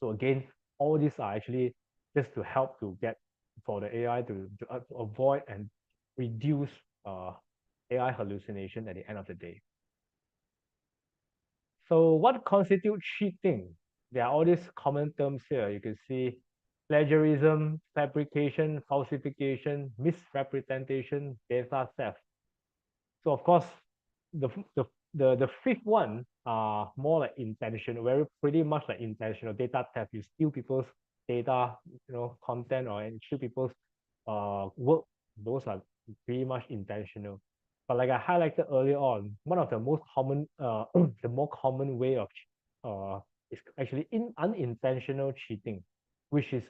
So again, all these are actually just to help to get for the AI to avoid and reduce AI hallucination at the end of the day. So what constitutes cheating? There are all these common terms here. You can see plagiarism, fabrication, falsification, misrepresentation, data theft. So of course, the the the fifth one are more like intentional, very pretty much like intentional data theft. You steal people's data, content, or steal people's work. Those are pretty much intentional. But like I highlighted earlier on, one of the most common the more common way of is actually unintentional cheating, which is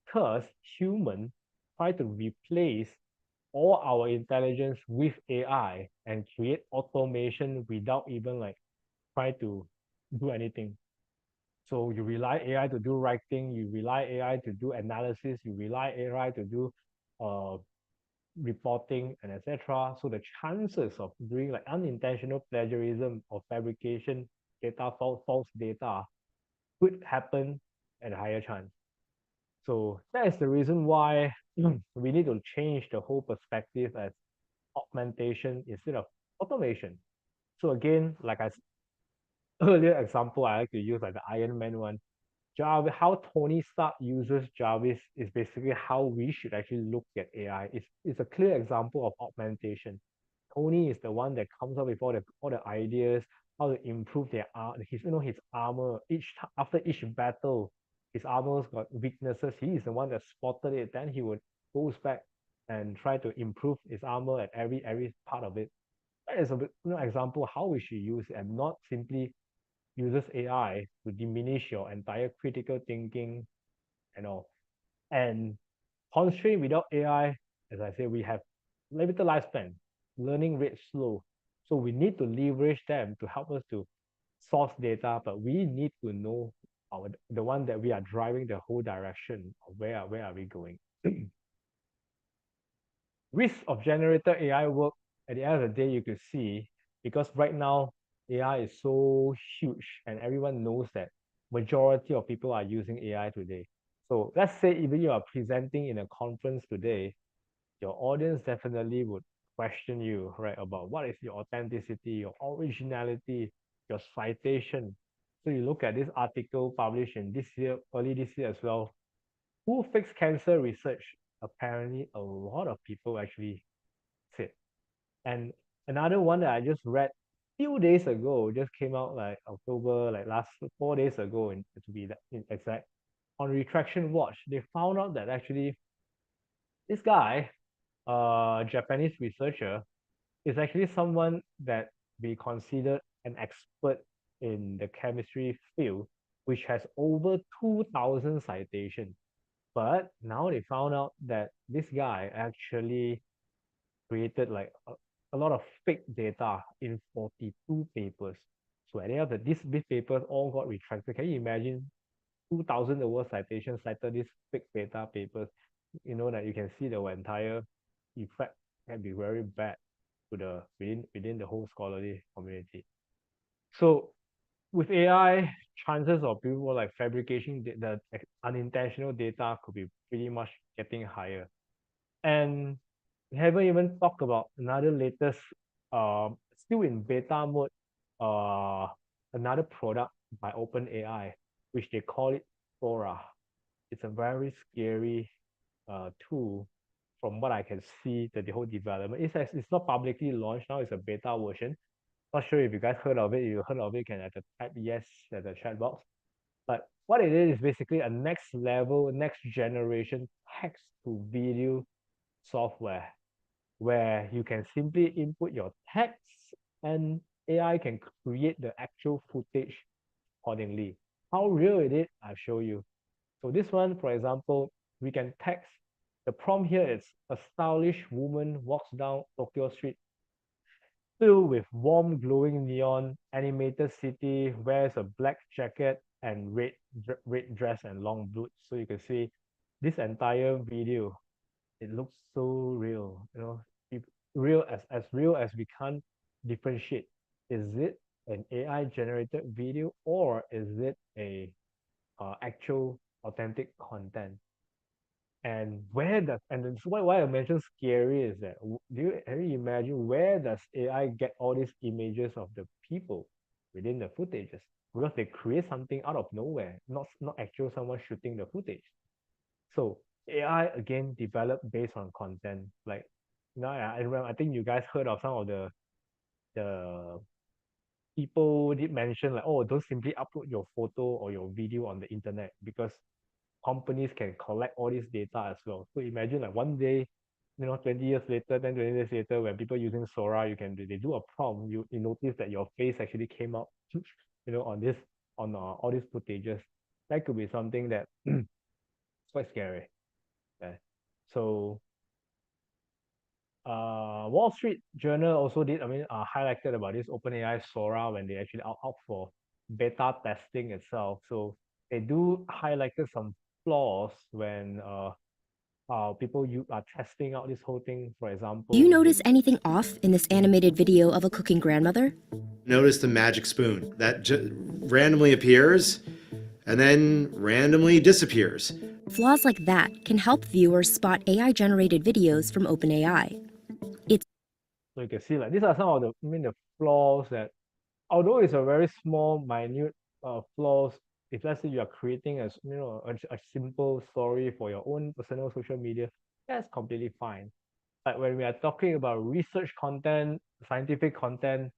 because human try to replace all our intelligence with AI and create automation without even like try to do anything. So you rely AI to do writing, you rely AI to do analysis, you rely AI to do uh, reporting and etc. So the chances of doing like unintentional plagiarism or fabrication data, false data could happen at a higher chance. So that is the reason why we need to change the whole perspective as augmentation instead of automation. So again, like I earlier example, I like to use like the Iron Man one. Jarvis, how Tony Stark uses Jarvis is basically how we should actually look at AI. It's a clear example of augmentation. Tony is the one that comes up with all the ideas, how to improve his armor. After each battle, his armor's got weaknesses. He is the one that spotted it. Then he would goes back and try to improve his armor at every part of it. That is example how we should use it and not simply uses AI to diminish your entire critical thinking and all. And constraint without AI, as I say, we have limited lifespan, learning rate slow. So we need to leverage them to help us to source data, but we need to know the one that we are driving the whole direction of where are we going. Risk of generated AI work, at the end of the day, you could see, because right now AI is so huge and everyone knows that majority of people are using AI today. So let's say even you are presenting in a conference today, your audience definitely would question you, right, about what is your authenticity, your originality, your citation. So you look at this article published in this year, early this year as well. Who fixed cancer research? Apparently, a lot of people actually said. And another one that I just read few days ago, just came out like October, like last 4 days ago, in, to be exact, on Retraction Watch, they found out that actually this guy, Japanese researcher, is actually someone that we consider an expert in the chemistry field, which has over 2,000 citations. But now they found out that this guy actually created like a lot of fake data in 42 papers. So at the end of these papers all got retracted. Can you imagine 2,000 over citations cited these fake data papers? You know that you can see the entire effect can be very bad to the within the whole scholarly community. So with AI, chances of people like fabrication the unintentional data could be pretty much getting higher. And we haven't even talked about another latest, still in beta mode, uh, another product by OpenAI, which they call it Sora. It's a very scary tool from what I can see that the whole development. It's not publicly launched now, it's a beta version. Not sure if you guys heard of it. If you heard of it, you can either type yes at the chat box. But what it is basically a next level, next generation text to video software where you can simply input your text and AI can create the actual footage accordingly. How real it is, I'll show you. So this one, for example, we can text. The prompt here is a stylish woman walks down Tokyo street filled with warm glowing neon, animated city, wears a black jacket and red dress and long boots. So you can see this entire video, it looks so real, real as real as we can't differentiate. Is it an AI generated video or is it a actual authentic content? And this why I mentioned scary is that have you imagine where does AI get all these images of the people within the footages? Because they create something out of nowhere, not actual someone shooting the footage. So AI again developed based on content. Like now, I remember, I think you guys heard of some of the people did mention like, oh, don't simply upload your photo or your video on the internet because companies can collect all this data as well. So imagine like one day, 20 years later, 10, 20 years later, when people using Sora, they do a prompt, you notice that your face actually came out, on this on all these footages. That could be something that quite scary. Yeah. So Wall Street Journal also did, highlighted about this OpenAI Sora when they actually out for beta testing itself. So they do highlighted some flaws when people you are testing out this whole thing. For Do you example, notice anything off in this animated video of a cooking grandmother? Notice the magic spoon that randomly appears and then randomly disappears. Flaws like that can help viewers spot AI-generated videos from OpenAI. so you can see like these are some of the flaws that, although it's a very small, minute flaws, if let's say you are creating a simple story for your own personal social media, that's completely fine. But when we are talking about research content, scientific content,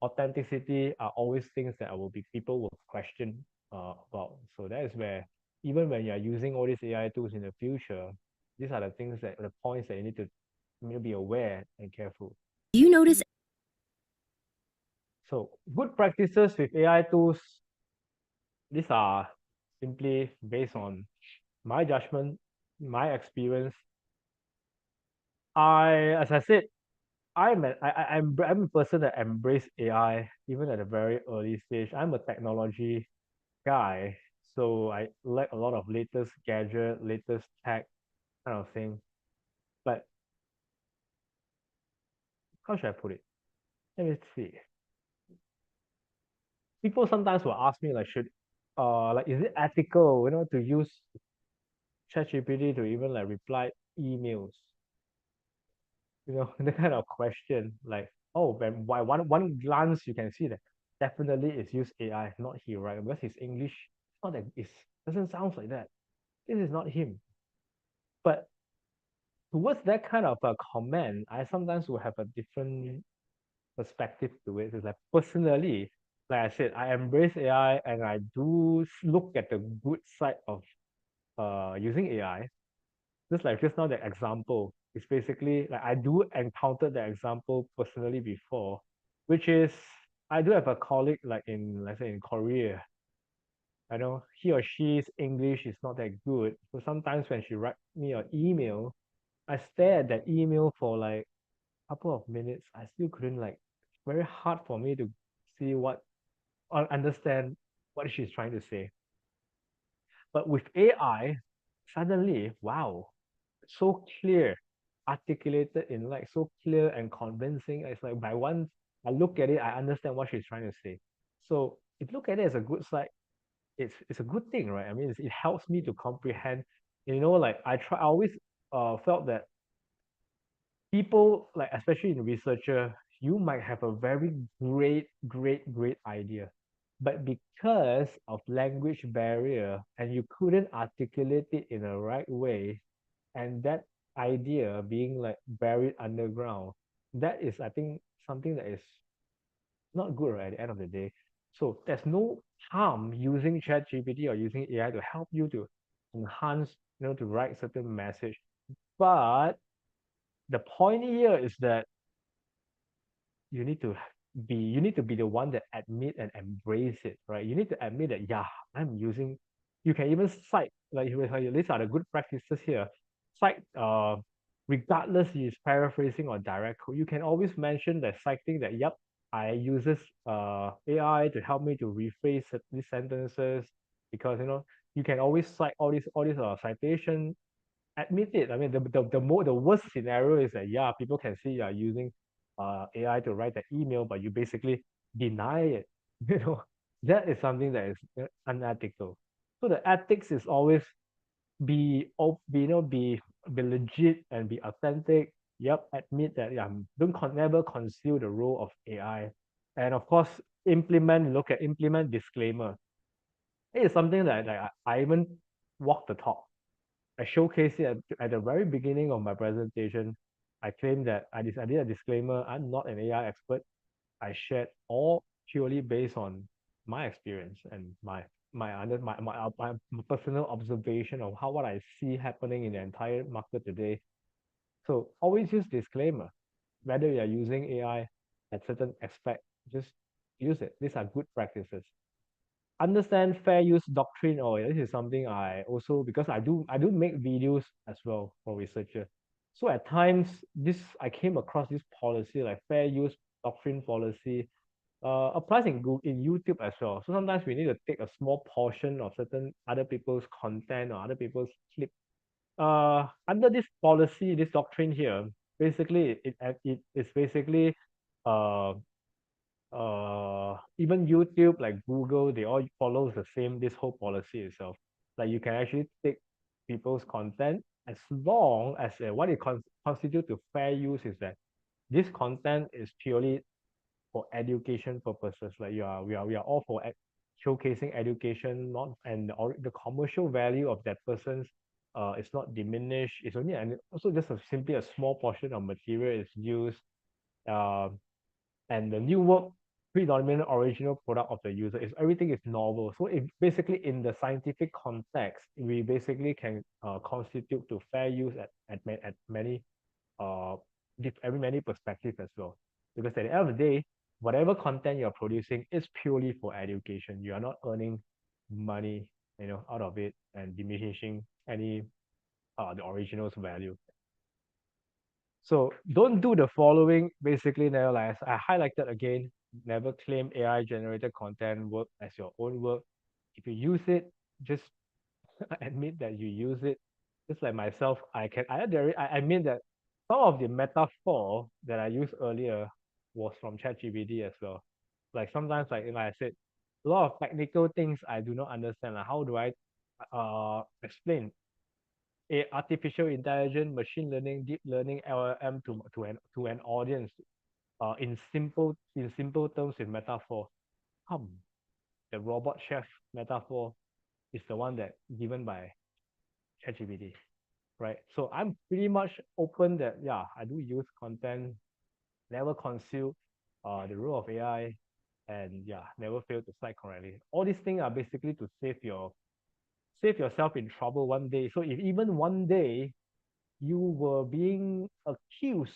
authenticity are always things that people will question about. So that is where even when you are using all these AI tools in the future, these are the points that you need to be aware and careful. Do you notice So good practices with AI tools, these are simply based on my judgment, my experience. As I said, I'm a person that embrace AI even at a very early stage. I'm a technology guy, so I like a lot of latest gadget, latest tech kind of thing. But how should I put it? Let me see. People sometimes will ask me like, is it ethical, to use ChatGPT to even like reply emails? The kind of question like, oh, when why one glance you can see that definitely it's use AI, not he, right? Because his English, not that it doesn't sound like that. This is not him. But towards that kind of a comment, I sometimes will have a different perspective to it. It's like personally, like I said, I embrace AI and I do look at the good side of using AI. Just now the example is basically like I do encounter the example personally before, which is I do have a colleague like in, let's say, in Korea. I know he or she's English is not that good. So sometimes when she write me an email, I stare at that email for like a couple of minutes. I still couldn't like, it's very hard for me to see what or understand what she's trying to say. But with AI, suddenly, wow, so clear, articulated in like so clear and convincing. It's like by once I look at it, I understand what she's trying to say. So if you look at it as a good side, it's a good thing, right? I mean, it helps me to comprehend. Like I always felt that people, like especially in researcher, you might have a very great idea, but because of language barrier and you couldn't articulate it in a right way, and that idea being like buried underground, that is, I think, something that is not good, right, at the end of the day. So there's no harm using ChatGPT or using AI to help you to enhance, to write certain message. But the point here is that you need to be the one that admit and embrace it, right? You need to admit that, yeah, I'm using. You can even cite, like you will tell you, these are the good practices here. Cite, regardless he is paraphrasing or direct code, you can always mention that citing that, yep, I uses AI to help me to rephrase these sentences, because you can always cite all these citation, admit it. I mean, the worst scenario is that, yeah, people can see you're using AI to write the email, but you basically deny it. That is something that is unethical. So the ethics is always be legit and be authentic. Yep, admit that, yeah, never conceal the role of AI, and of course implement disclaimer. It is something that like I even walk the talk. I showcased it at the very beginning of my presentation. I claimed that I did a disclaimer. I'm not an AI expert. I shared all purely based on my experience and my personal observation of how what I see happening in the entire market today. So always use disclaimer. Whether you are using AI at certain aspect, just use it. These are good practices. Understand fair use doctrine. Oh, this is something I also, because I do make videos as well for researcher. So at times this I came across this policy like fair use doctrine policy applies in YouTube as well. So sometimes we need to take a small portion of certain other people's content or other people's clip. Under this policy, this doctrine here, basically it is basically uh even YouTube, like Google, they all follows the same this whole policy itself. Like you can actually take people's content as long as what it constitute to fair use is that this content is purely for education purposes. Like we are all for showcasing education, not and the commercial value of that person's is not diminished. It's only and also just simply a small portion of material is used. Uh, and the new work predominant original product of the user is everything is novel. So if basically in the scientific context, we basically can constitute to fair use at many every many perspectives as well. Because at the end of the day, whatever content you're producing is purely for education. You are not earning money, out of it and diminishing any the original's value. So don't do the following. Basically, never as I highlighted again, never claim AI generated content work as your own work. If you use it, just admit that you use it. Just like myself, I admit that some of the metaphor that I used earlier was from ChatGPT as well. Like sometimes, like I said, a lot of technical things I do not understand. Like how do I explain a artificial intelligence, machine learning, deep learning, LLM to an audience in simple terms with metaphor? The robot chef metaphor is the one that given by ChatGPT, right? So I'm pretty much open that yeah, I do use content, never conceal the role of AI, and yeah, never fail to cite correctly. All these things are basically to save yourself in trouble one day. So if even one day you were being accused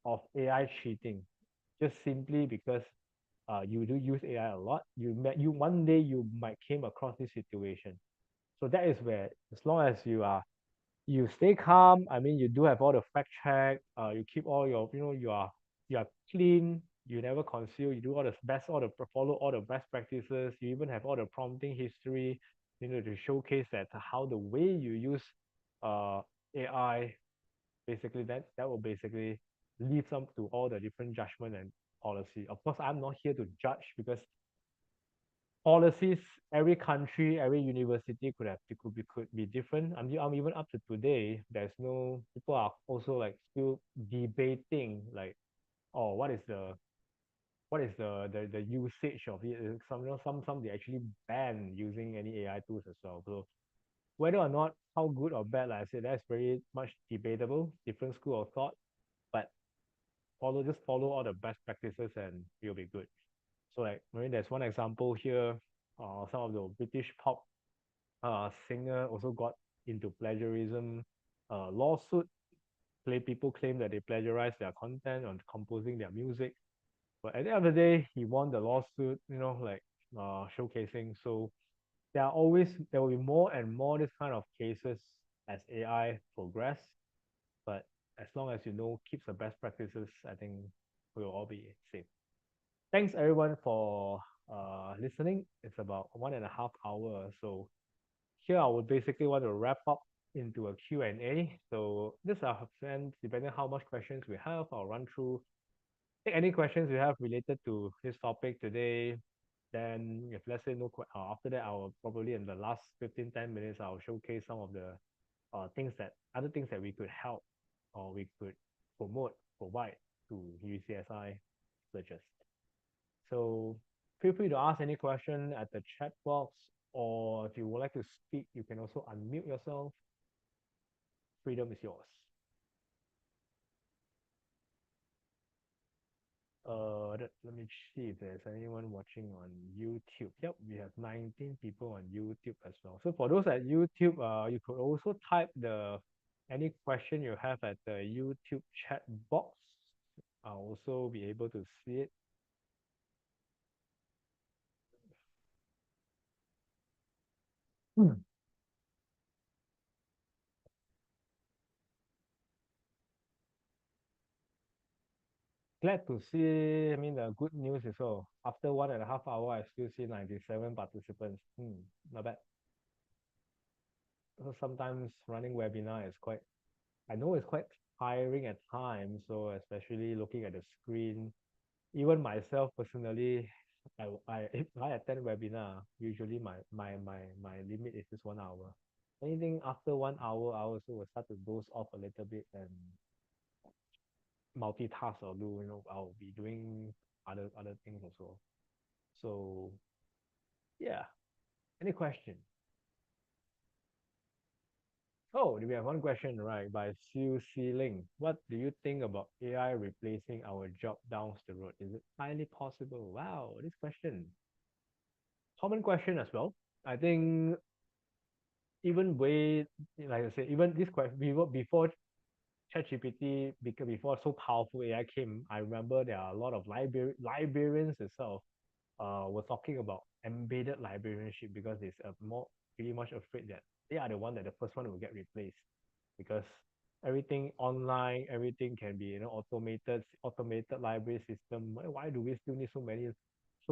of AI cheating, just simply because you do use AI a lot, you one day you might came across this situation. So that is where, as long as you stay calm. I mean, you do have all the fact check. You keep all your, you are clean. You never conceal. You do follow all the best practices. You even have all the prompting history, to showcase that how the way you use uh AI, basically that will basically leave some to all the different judgment and policy. Of course, I'm not here to judge because policies, every country, every university could be different. I'm even up to today. There's no people are also like still debating like, oh, what is the usage of it? Some they actually ban using any AI tools as well. So whether or not how good or bad, like I said, that's very much debatable, different school of thought. But follow all the best practices and you'll be good. So like, I mean, there's one example here. Some of the British pop singer also got into plagiarism lawsuit. People claim that they plagiarized their content on composing their music. But at the end of the day, he won the lawsuit, like showcasing. So there will be more and more this kind of cases as AI progress. But as long as keeps the best practices, I think we'll all be safe. Thanks everyone for listening. It's about 1.5 hours. So here I would basically want to wrap up into a Q&A. So this are friends, depending on how much questions we have, I'll run through. Take any questions you have related to this topic today. Then if let's say after that, I'll probably in the last 15-10 minutes, I'll showcase some of the other things that we could help or we could provide to UCSI researchers. So feel free to ask any question at the chat box, or if you would like to speak, you can also unmute yourself. Freedom is yours. Let me see if there's anyone watching on YouTube. Yep, we have 19 people on YouTube as well. So for those at YouTube, you could also type any question you have at the YouTube chat box. I'll also be able to see it. Glad to see, I mean, the good news is all. After 1.5 hours, I still see 97 participants. Not bad. So sometimes running webinar is quite, I know it's quite tiring at times. So especially looking at the screen, even myself personally, if I attend webinar, usually my limit is just 1 hour. Anything after 1 hour, I also will start to doze off a little bit and multitask or I'll be doing other things also. So yeah. Any question? Oh, we have one question, right, by Siu Si Ling. What do you think about AI replacing our job down the road? Is it highly possible? Wow, this question. Common question as well. I think even way, like I said, even this question before ChatGPT, because before so powerful AI came, I remember there are a lot of librarians itself were talking about embedded librarianship because it's pretty much afraid that they are the one that the first one will get replaced because everything online, everything can be automated library system. Why do we still need so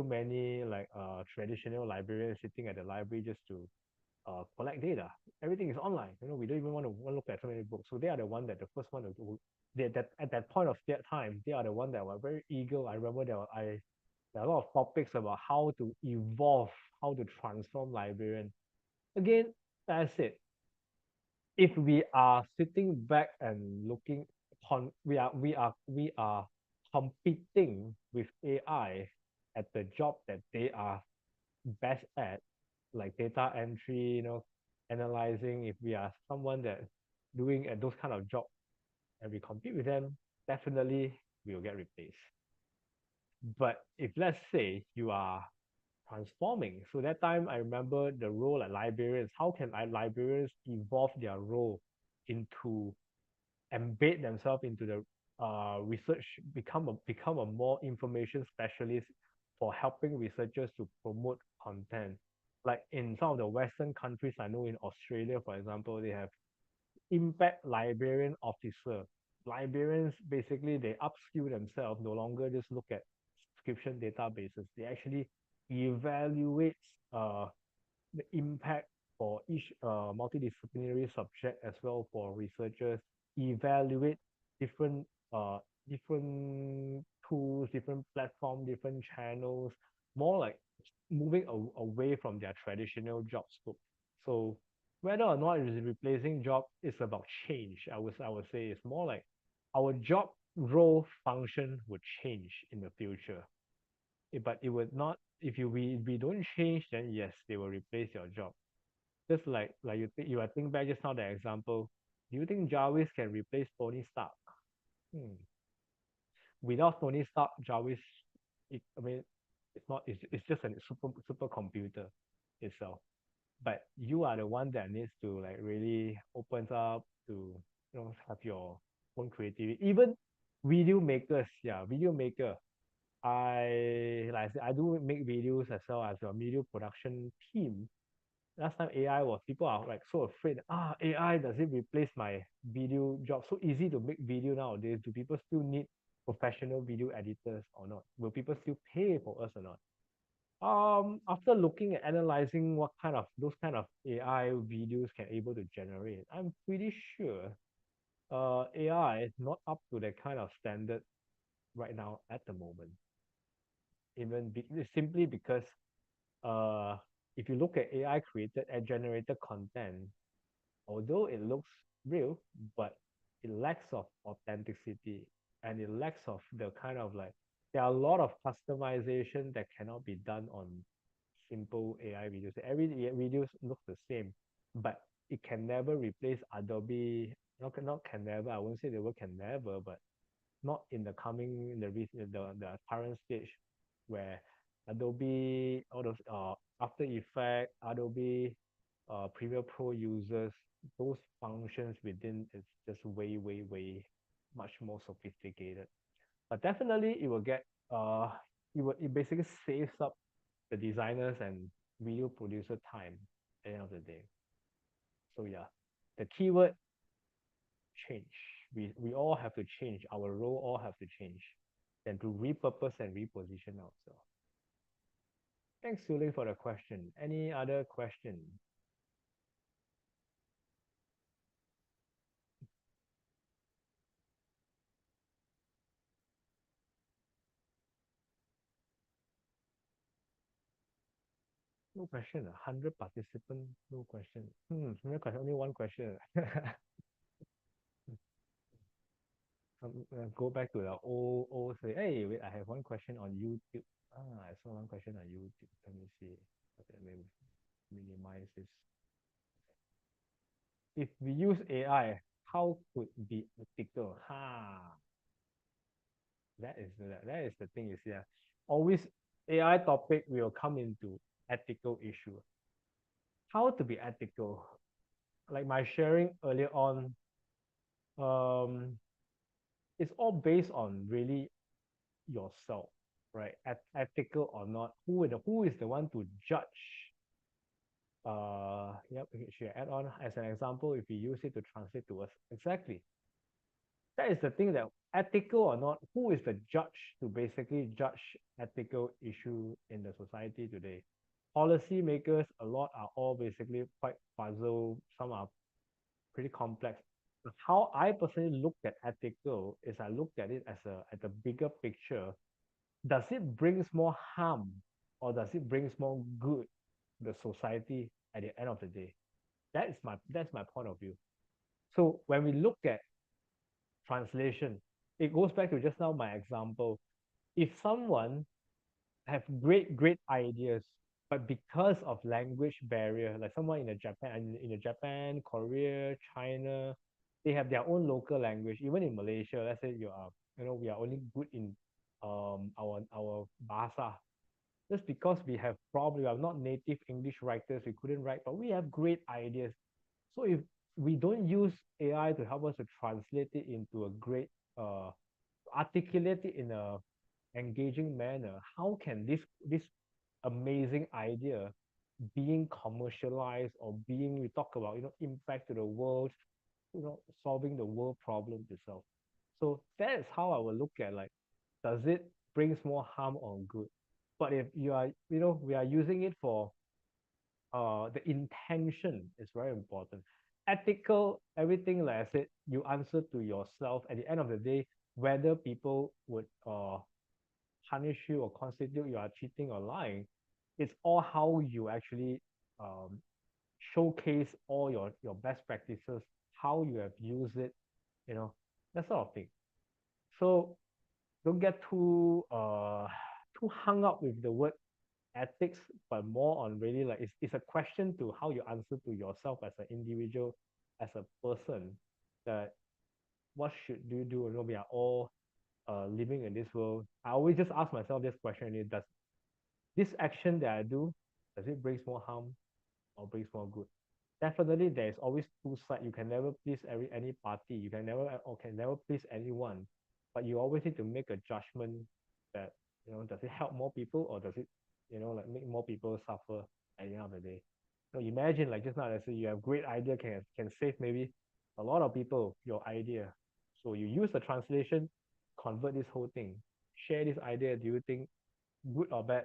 many like traditional librarians sitting at the library just to collect data? Everything is online. We don't even want to look at so many books. So they are the one that the first one that at that point of that time, they are the one that were very eager. I remember there are a lot of topics about how to evolve, how to transform librarian. Again, as I said, if we are sitting back and looking we are competing with AI at the job that they are best at, like data entry, analyzing. If we are someone that doing at those kind of job and we compete with them, definitely we will get replaced. But if let's say you are transforming, so that time I remember the role at librarians. How can librarians evolve their role into embed themselves into the research, become a more information specialist for helping researchers to promote content. Like in some of the Western countries, I know in Australia, for example, they have impact librarian officer. Librarians basically they upskill themselves, no longer just look at subscription databases. They actually evaluate uh, the impact for each multidisciplinary subject as well for researchers, evaluate different different tools, different platform, different channels, more like moving away from their traditional job scope. So whether or not it is replacing job is about change. I would say it's more like our job role function would change in the future. But it would not, if we don't change, then yes, they will replace your job. Just like I think back just now the example. Do you think Jarvis can replace Tony Stark? Hmm. Without Tony Stark, Jarvis, I mean, it's not. It's just a super computer itself. But you are the one that needs to like really opens up to have your own creativity. Even video makers, yeah, video maker. Like I said, I do make videos as well as a video production team. Last time AI was, people are like so afraid, AI, does it replace my video job? So easy to make video nowadays. Do people still need professional video editors or not? Will people still pay for us or not? After looking at analyzing what kind of those kind of AI videos can able to generate, I'm pretty sure AI is not up to that kind of standard right now at the moment. Simply because uh if you look at AI created and generated content, although it looks real, but it lacks of authenticity and it lacks of the kind of like, there are a lot of customization that cannot be done on simple AI videos. Every video looks the same, but it can never replace Adobe not can never. I won't say the word can never, but not in the coming the current stage where Adobe, all those After Effects, Adobe, Premiere Pro users, those functions within is just way much more sophisticated. But definitely it will get it basically saves up the designers and video producer time at the end of the day. So yeah, the keyword change. We all have to change. Our role all have to change. And to repurpose and reposition ourselves. Thanks, Suli, for the question. Any other question? No question. 100 participants, no question. No question. Only one question. Go back to the old say, hey, wait, I have one question on YouTube. I saw one question on YouTube. Let me see. Okay, let me minimize this. If we use AI, how could be ethical? That is the thing is, yeah. Always AI topic will come into ethical issue. How to be ethical? Like my sharing earlier on, um, it's all based on really yourself, right? Ethical or not, who is the one to judge? Yep, should I add on as an example if we use it to translate to us? Exactly. That is the thing, that ethical or not, who is the judge to basically judge ethical issue in the society today? Policy makers, a lot are all basically quite puzzled. Some are pretty complex. But how I personally look at ethical is I look at it as a bigger picture. Does it brings more harm or does it brings more good to the society at the end of the day? That's my point of view. So when we look at translation, it goes back to just now my example. If someone have great ideas, but because of language barrier, like someone in the Japan, Korea, China, they have their own local language. Even in Malaysia, let's say we are only good in our bahasa. Just because we are not native English writers, we couldn't write, but we have great ideas. So if we don't use AI to help us to translate it into a great articulate it in a engaging manner, how can this amazing idea being commercialized or being, we talk about, impact to the world, solving the world problem itself? So that is how I will look at, like, does it brings more harm or good? But if we are using it for the intention is very important. Ethical, everything, like I said, you answer to yourself at the end of the day, whether people would punish you or constitute you are cheating or lying. It's all how you actually um, showcase all your best practices, how you have used it, that sort of thing. So don't get too hung up with the word ethics, but more on really, like, it's a question to how you answer to yourself as an individual, as a person, that what should you do? We are all living in this world. I always just ask myself this question: does this action that I do, does it brings more harm or brings more good? Definitely, there is always two sides. You can never please any party. You can never please anyone, but you always need to make a judgment that, does it help more people or does it, like, make more people suffer at the end of the day? So imagine, like just now, let's say you have great idea, can save maybe a lot of people, your idea. So you use the translation, convert this whole thing, share this idea. Do you think good or bad?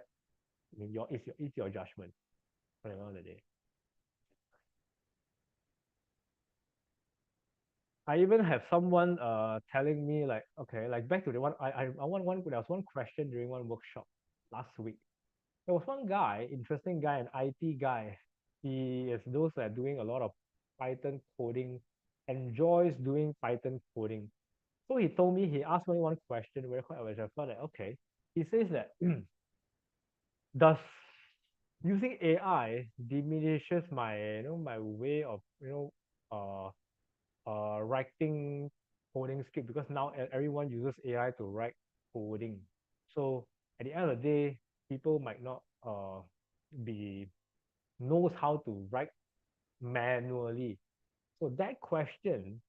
I mean, it's your judgment at the end of the day. I even have someone telling me, like, okay, like, back to the one I want one there was one question during one workshop last week. There was one guy, interesting guy, an IT guy. He is those that are doing a lot of Python coding, enjoys doing Python coding. So he told me, he asked me one question very quite, which I felt like, okay. He says that does using AI diminishes my way of writing coding script, because now everyone uses AI to write coding. So at the end of the day, people might not be knows how to write manually. So that question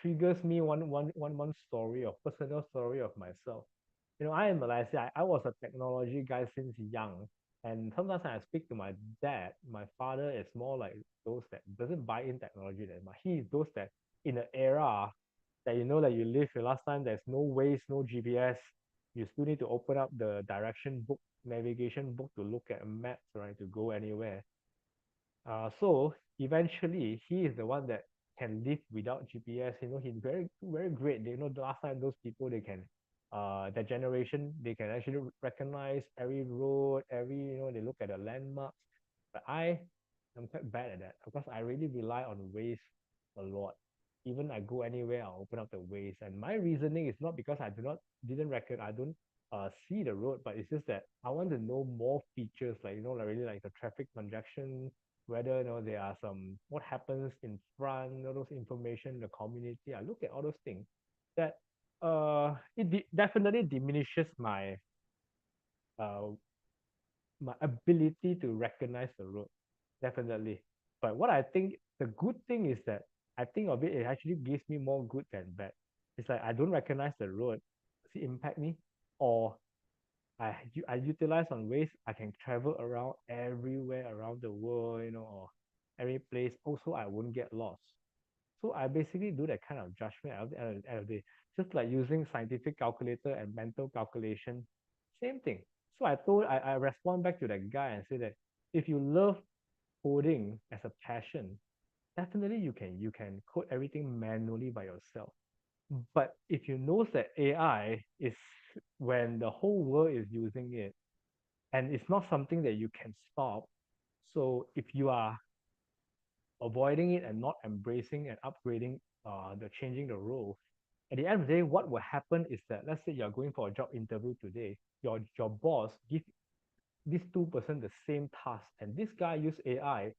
triggers me one story of personal story of myself. I in Malaysia, I was a technology guy since young. And sometimes when I speak to my dad, my father is more like those that doesn't buy in technology that much. He is those that in an era that that you live in last time, there's no ways, no GPS. You still need to open up the direction book, navigation book to look at maps, right, to go anywhere. So eventually, he is the one that can live without GPS. He's very very great. The last time those people they can, that generation they can actually recognize every road, they look at the landmarks. But I am quite bad at that because I really rely on Waze a lot. Even I go anywhere, I'll open up the Waze, and my reasoning is not because I didn't reckon I don't see the road, but it's just that I want to know more features, like like really like the traffic congestion, whether there are some what happens in front, all those information, the community. I look at all those things that definitely diminishes uh my ability to recognize the road, definitely. But what I think the good thing is that I think of it, it actually gives me more good than bad. It's like I don't recognize the road, does it impact me? Or I utilize on ways I can travel around everywhere around the world, or every place. Also, I won't get lost. So I basically do that kind of judgment at the end of the day, just like using scientific calculator and mental calculation, same thing. So I respond back to that guy and say that if you love coding as a passion, definitely you can code everything manually by yourself. But if you know that AI is when the whole world is using it, and it's not something that you can stop. So if you are avoiding it and not embracing and upgrading the changing the role, at the end of the day, what will happen is that let's say you're going for a job interview today, your boss give this 2% the same task, and this guy use AI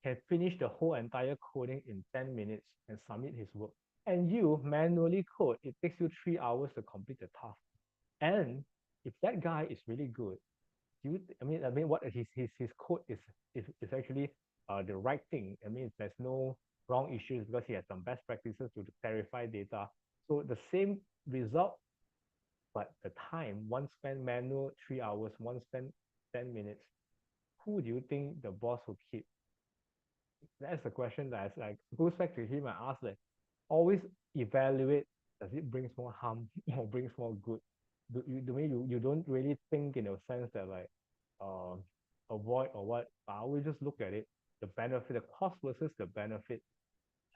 can finish the whole entire coding in 10 minutes and submit his work. And you manually code, it takes you 3 hours to complete the task. And if that guy is really good, I mean, what his code is actually the right thing. I mean, there's no wrong issues because he has some best practices to verify data. So the same result, but the time, one spent manual 3 hours, one spent 10 minutes. Who do you think the boss will keep? That's the question that like goes back to him. I ask like, always evaluate, does it brings more harm or brings more good? You don't really think in a sense that like uh avoid or what. I always just look at it, the benefit, the cost versus the benefit,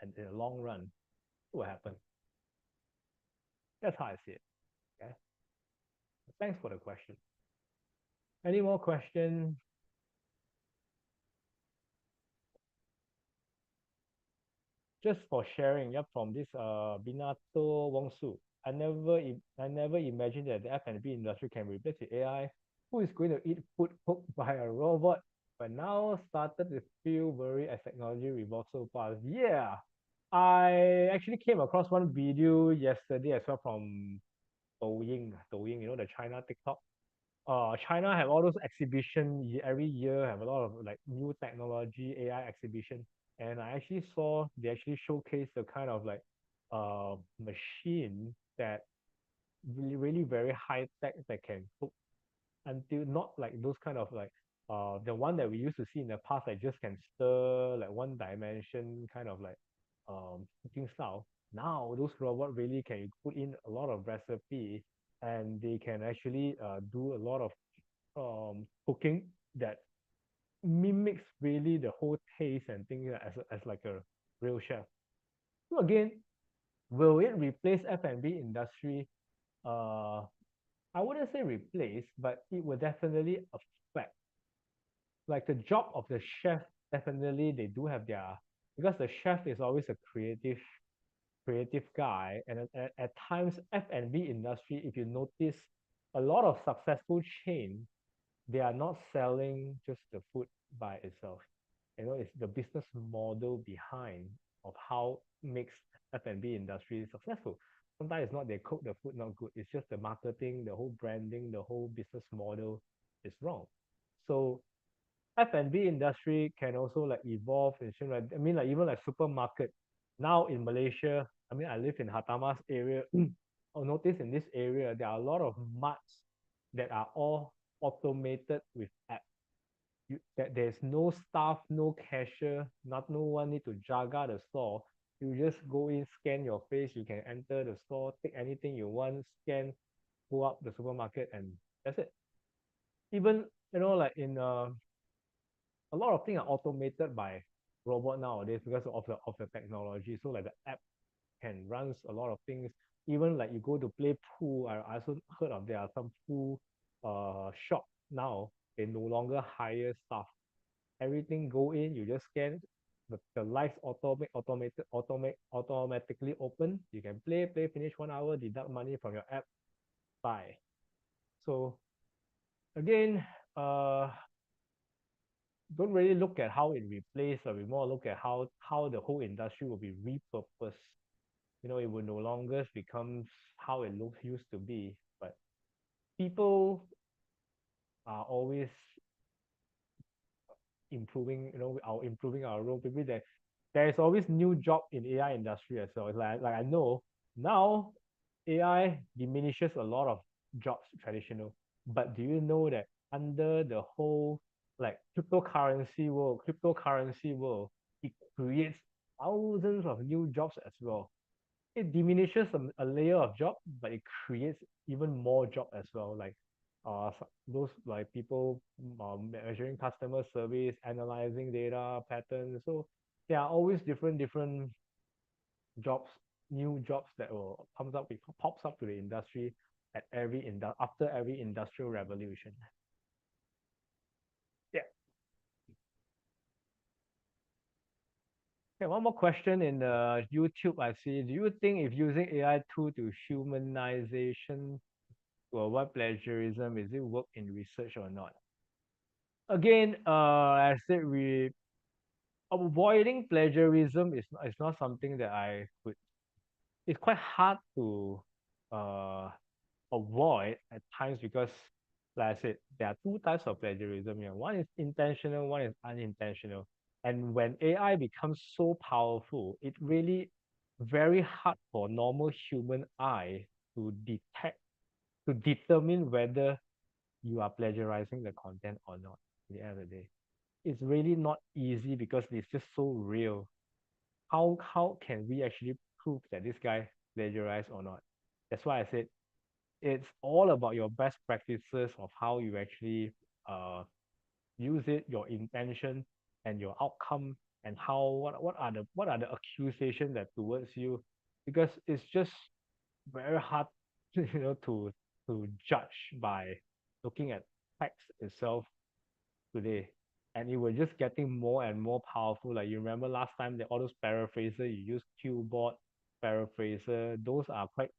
and in the long run, what will happen? That's how I see it. Okay. Thanks for the question. Any more questions? Just for sharing, yep, from this Binato Wongsu. I never imagined that the F&B industry can replace the AI. Who is going to eat food cooked by a robot? But now started to feel worried as technology evolves so fast. Yeah, I actually came across one video yesterday as well from Douyin, the China TikTok. China have all those exhibition every year, have a lot of like new technology AI exhibition, and I actually saw they actually showcase the kind of like machine that really very high tech that can cook until not like those kind of like the one that we used to see in the past that just can stir like one dimension kind of like cooking style. Now those robot really can put in a lot of recipe, and they can actually do a lot of cooking that mimics really the whole taste and things as like a real chef. So again, will it replace F&B industry? Uh, I wouldn't say replace, but it will definitely affect. Like the job of the chef, definitely they do have their, because the chef is always a creative guy, and at times F&B industry, if you notice, a lot of successful chain, they are not selling just the food by itself. It's the business model behind. of how makes F&B industry successful. Sometimes it's not they cook the food not good. It's just the marketing, the whole branding, the whole business model is wrong. So F&B industry can also like evolve and shit like I mean like even like supermarket. Now in Malaysia, I mean I live in Hatamas area. I'll notice in this area there are a lot of marts that are all automated with app. That there's no staff, no cashier, not no one need to jaga the store. You just go in, scan your face, you can enter the store, take anything you want, scan, pull up the supermarket, and that's it. Even like in a lot of things are automated by robot nowadays because of the technology. So like the app can runs a lot of things. Even like you go to play pool, I also heard of there are some pool shop now. They no longer hire staff. Everything go in, you just scan. The lights automatically open. You can play, finish 1 hour, deduct money from your app, buy. So again, don't really look at how it replaced, but we more look at how the whole industry will be repurposed. It will no longer become how it looks used to be. But people are always improving our role. Maybe there is always new job in AI industry as well. It's like I know now AI diminishes a lot of jobs traditional. But do you know that under the whole like cryptocurrency world, it creates thousands of new jobs as well. It diminishes a layer of job, but it creates even more job as well. Like those like people measuring customer service, analyzing data patterns. So there are always different jobs, new jobs that will pops up to the industry at after every industrial revolution. Yeah. Okay, one more question in the YouTube I see. Do you think if using AI tool to humanization to avoid plagiarism, is it work in research or not? Again, I said we avoiding plagiarism is not something that I could. It's quite hard to avoid at times because, like I said, there are two types of plagiarism here. One is intentional, one is unintentional. And when AI becomes so powerful, it really very hard for normal human eye to detect, to determine whether you are plagiarizing the content or not at the end of the day. It's really not easy because it's just so real. How can we actually prove that this guy plagiarized or not? That's why I said it's all about your best practices of how you actually use it, your intention and your outcome, and what are the accusations that towards you, because it's just very hard to judge by looking at text itself today. And it was just getting more and more powerful. Like you remember last time that all those paraphraser, you use keyboard paraphraser, those are quite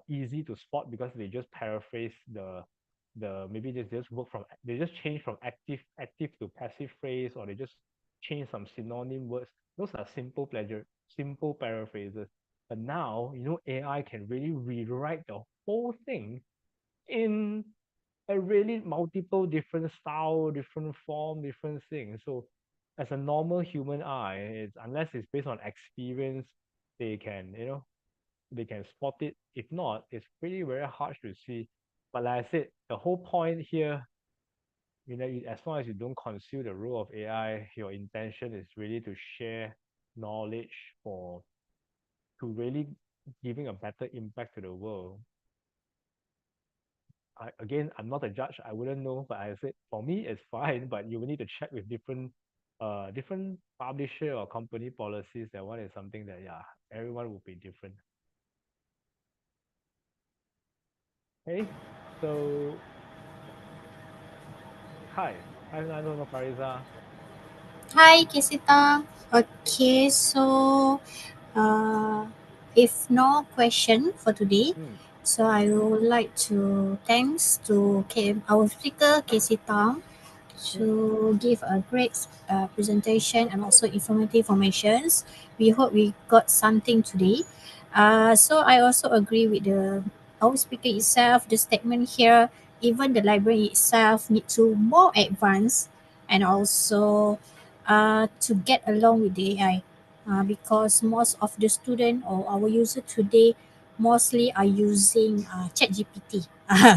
easy to spot because they just paraphrase maybe they just change from active to passive phrase, or they just change some synonym words. Those are simple paraphrases. But now AI can really rewrite the whole thing in a really multiple different style, different form, different things. So as a normal human eye, unless it's based on experience, they can they can spot it. If not, it's pretty very hard to see. But like I said, the whole point here, as long as you don't conceal the role of AI, your intention is really to share knowledge to really giving a better impact to the world. Again, I'm not a judge. I wouldn't know, but I said for me it's fine. But you will need to check with different publisher or company policies. That one is something that everyone will be different. Okay, so hi, I don't know, Pariza. Hi, Kisita. Okay, so uh, if no question for today, Hmm. so I would like to thanks to our speaker Kisita. to give a great presentation and also informative informations. We hope we got something today. So I also agree with the our speaker itself. The statement here, even the library itself need to more advanced and also to get along with the AI. Because most of the student or our user today mostly are using ChatGPT.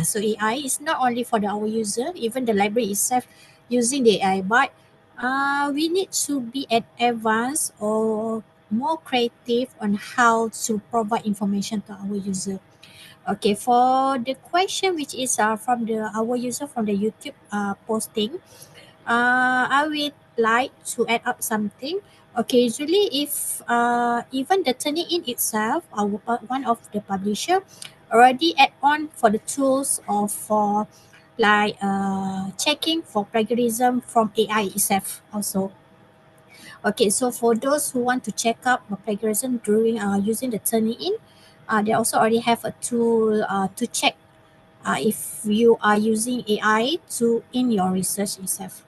So AI is not only for our user, even the library itself using the AI, but we need to be at advanced or more creative on how to provide information to our user. Okay, for the question which is from the our user from the YouTube posting, I would like to add up something. Okay, usually if even the turning in itself, one of the publisher already add on for the tools of for like checking for plagiarism from AI itself also. Okay, so for those who want to check up the plagiarism during using the turning in, they also already have a tool to check if you are using AI to in your research itself.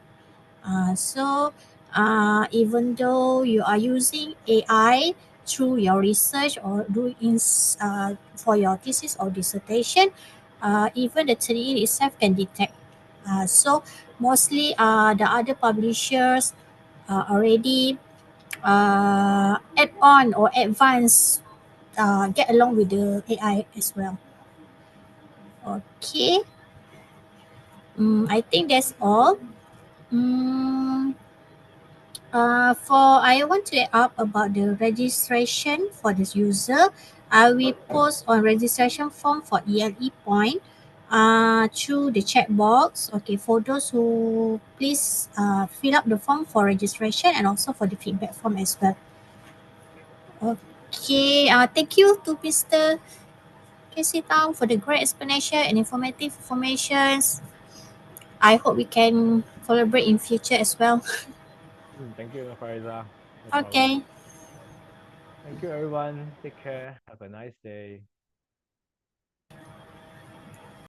Even though you are using AI through your research or doing for your thesis or dissertation, even the training itself can detect. So mostly the other publishers already add on or advance get along with the AI as well. Okay, I think that's all. Mm, for I want to add up about the registration for this user. I will post on registration form for ELE point through the chat box. Okay, for those who please fill up the form for registration and also for the feedback form as well. Okay, thank you to Mr. Casey Tang for the great explanation and informative informations. I hope we can collaborate in future as well. Thank you, Fariza. No problem. Okay. Thank you, everyone. Take care. Have a nice day.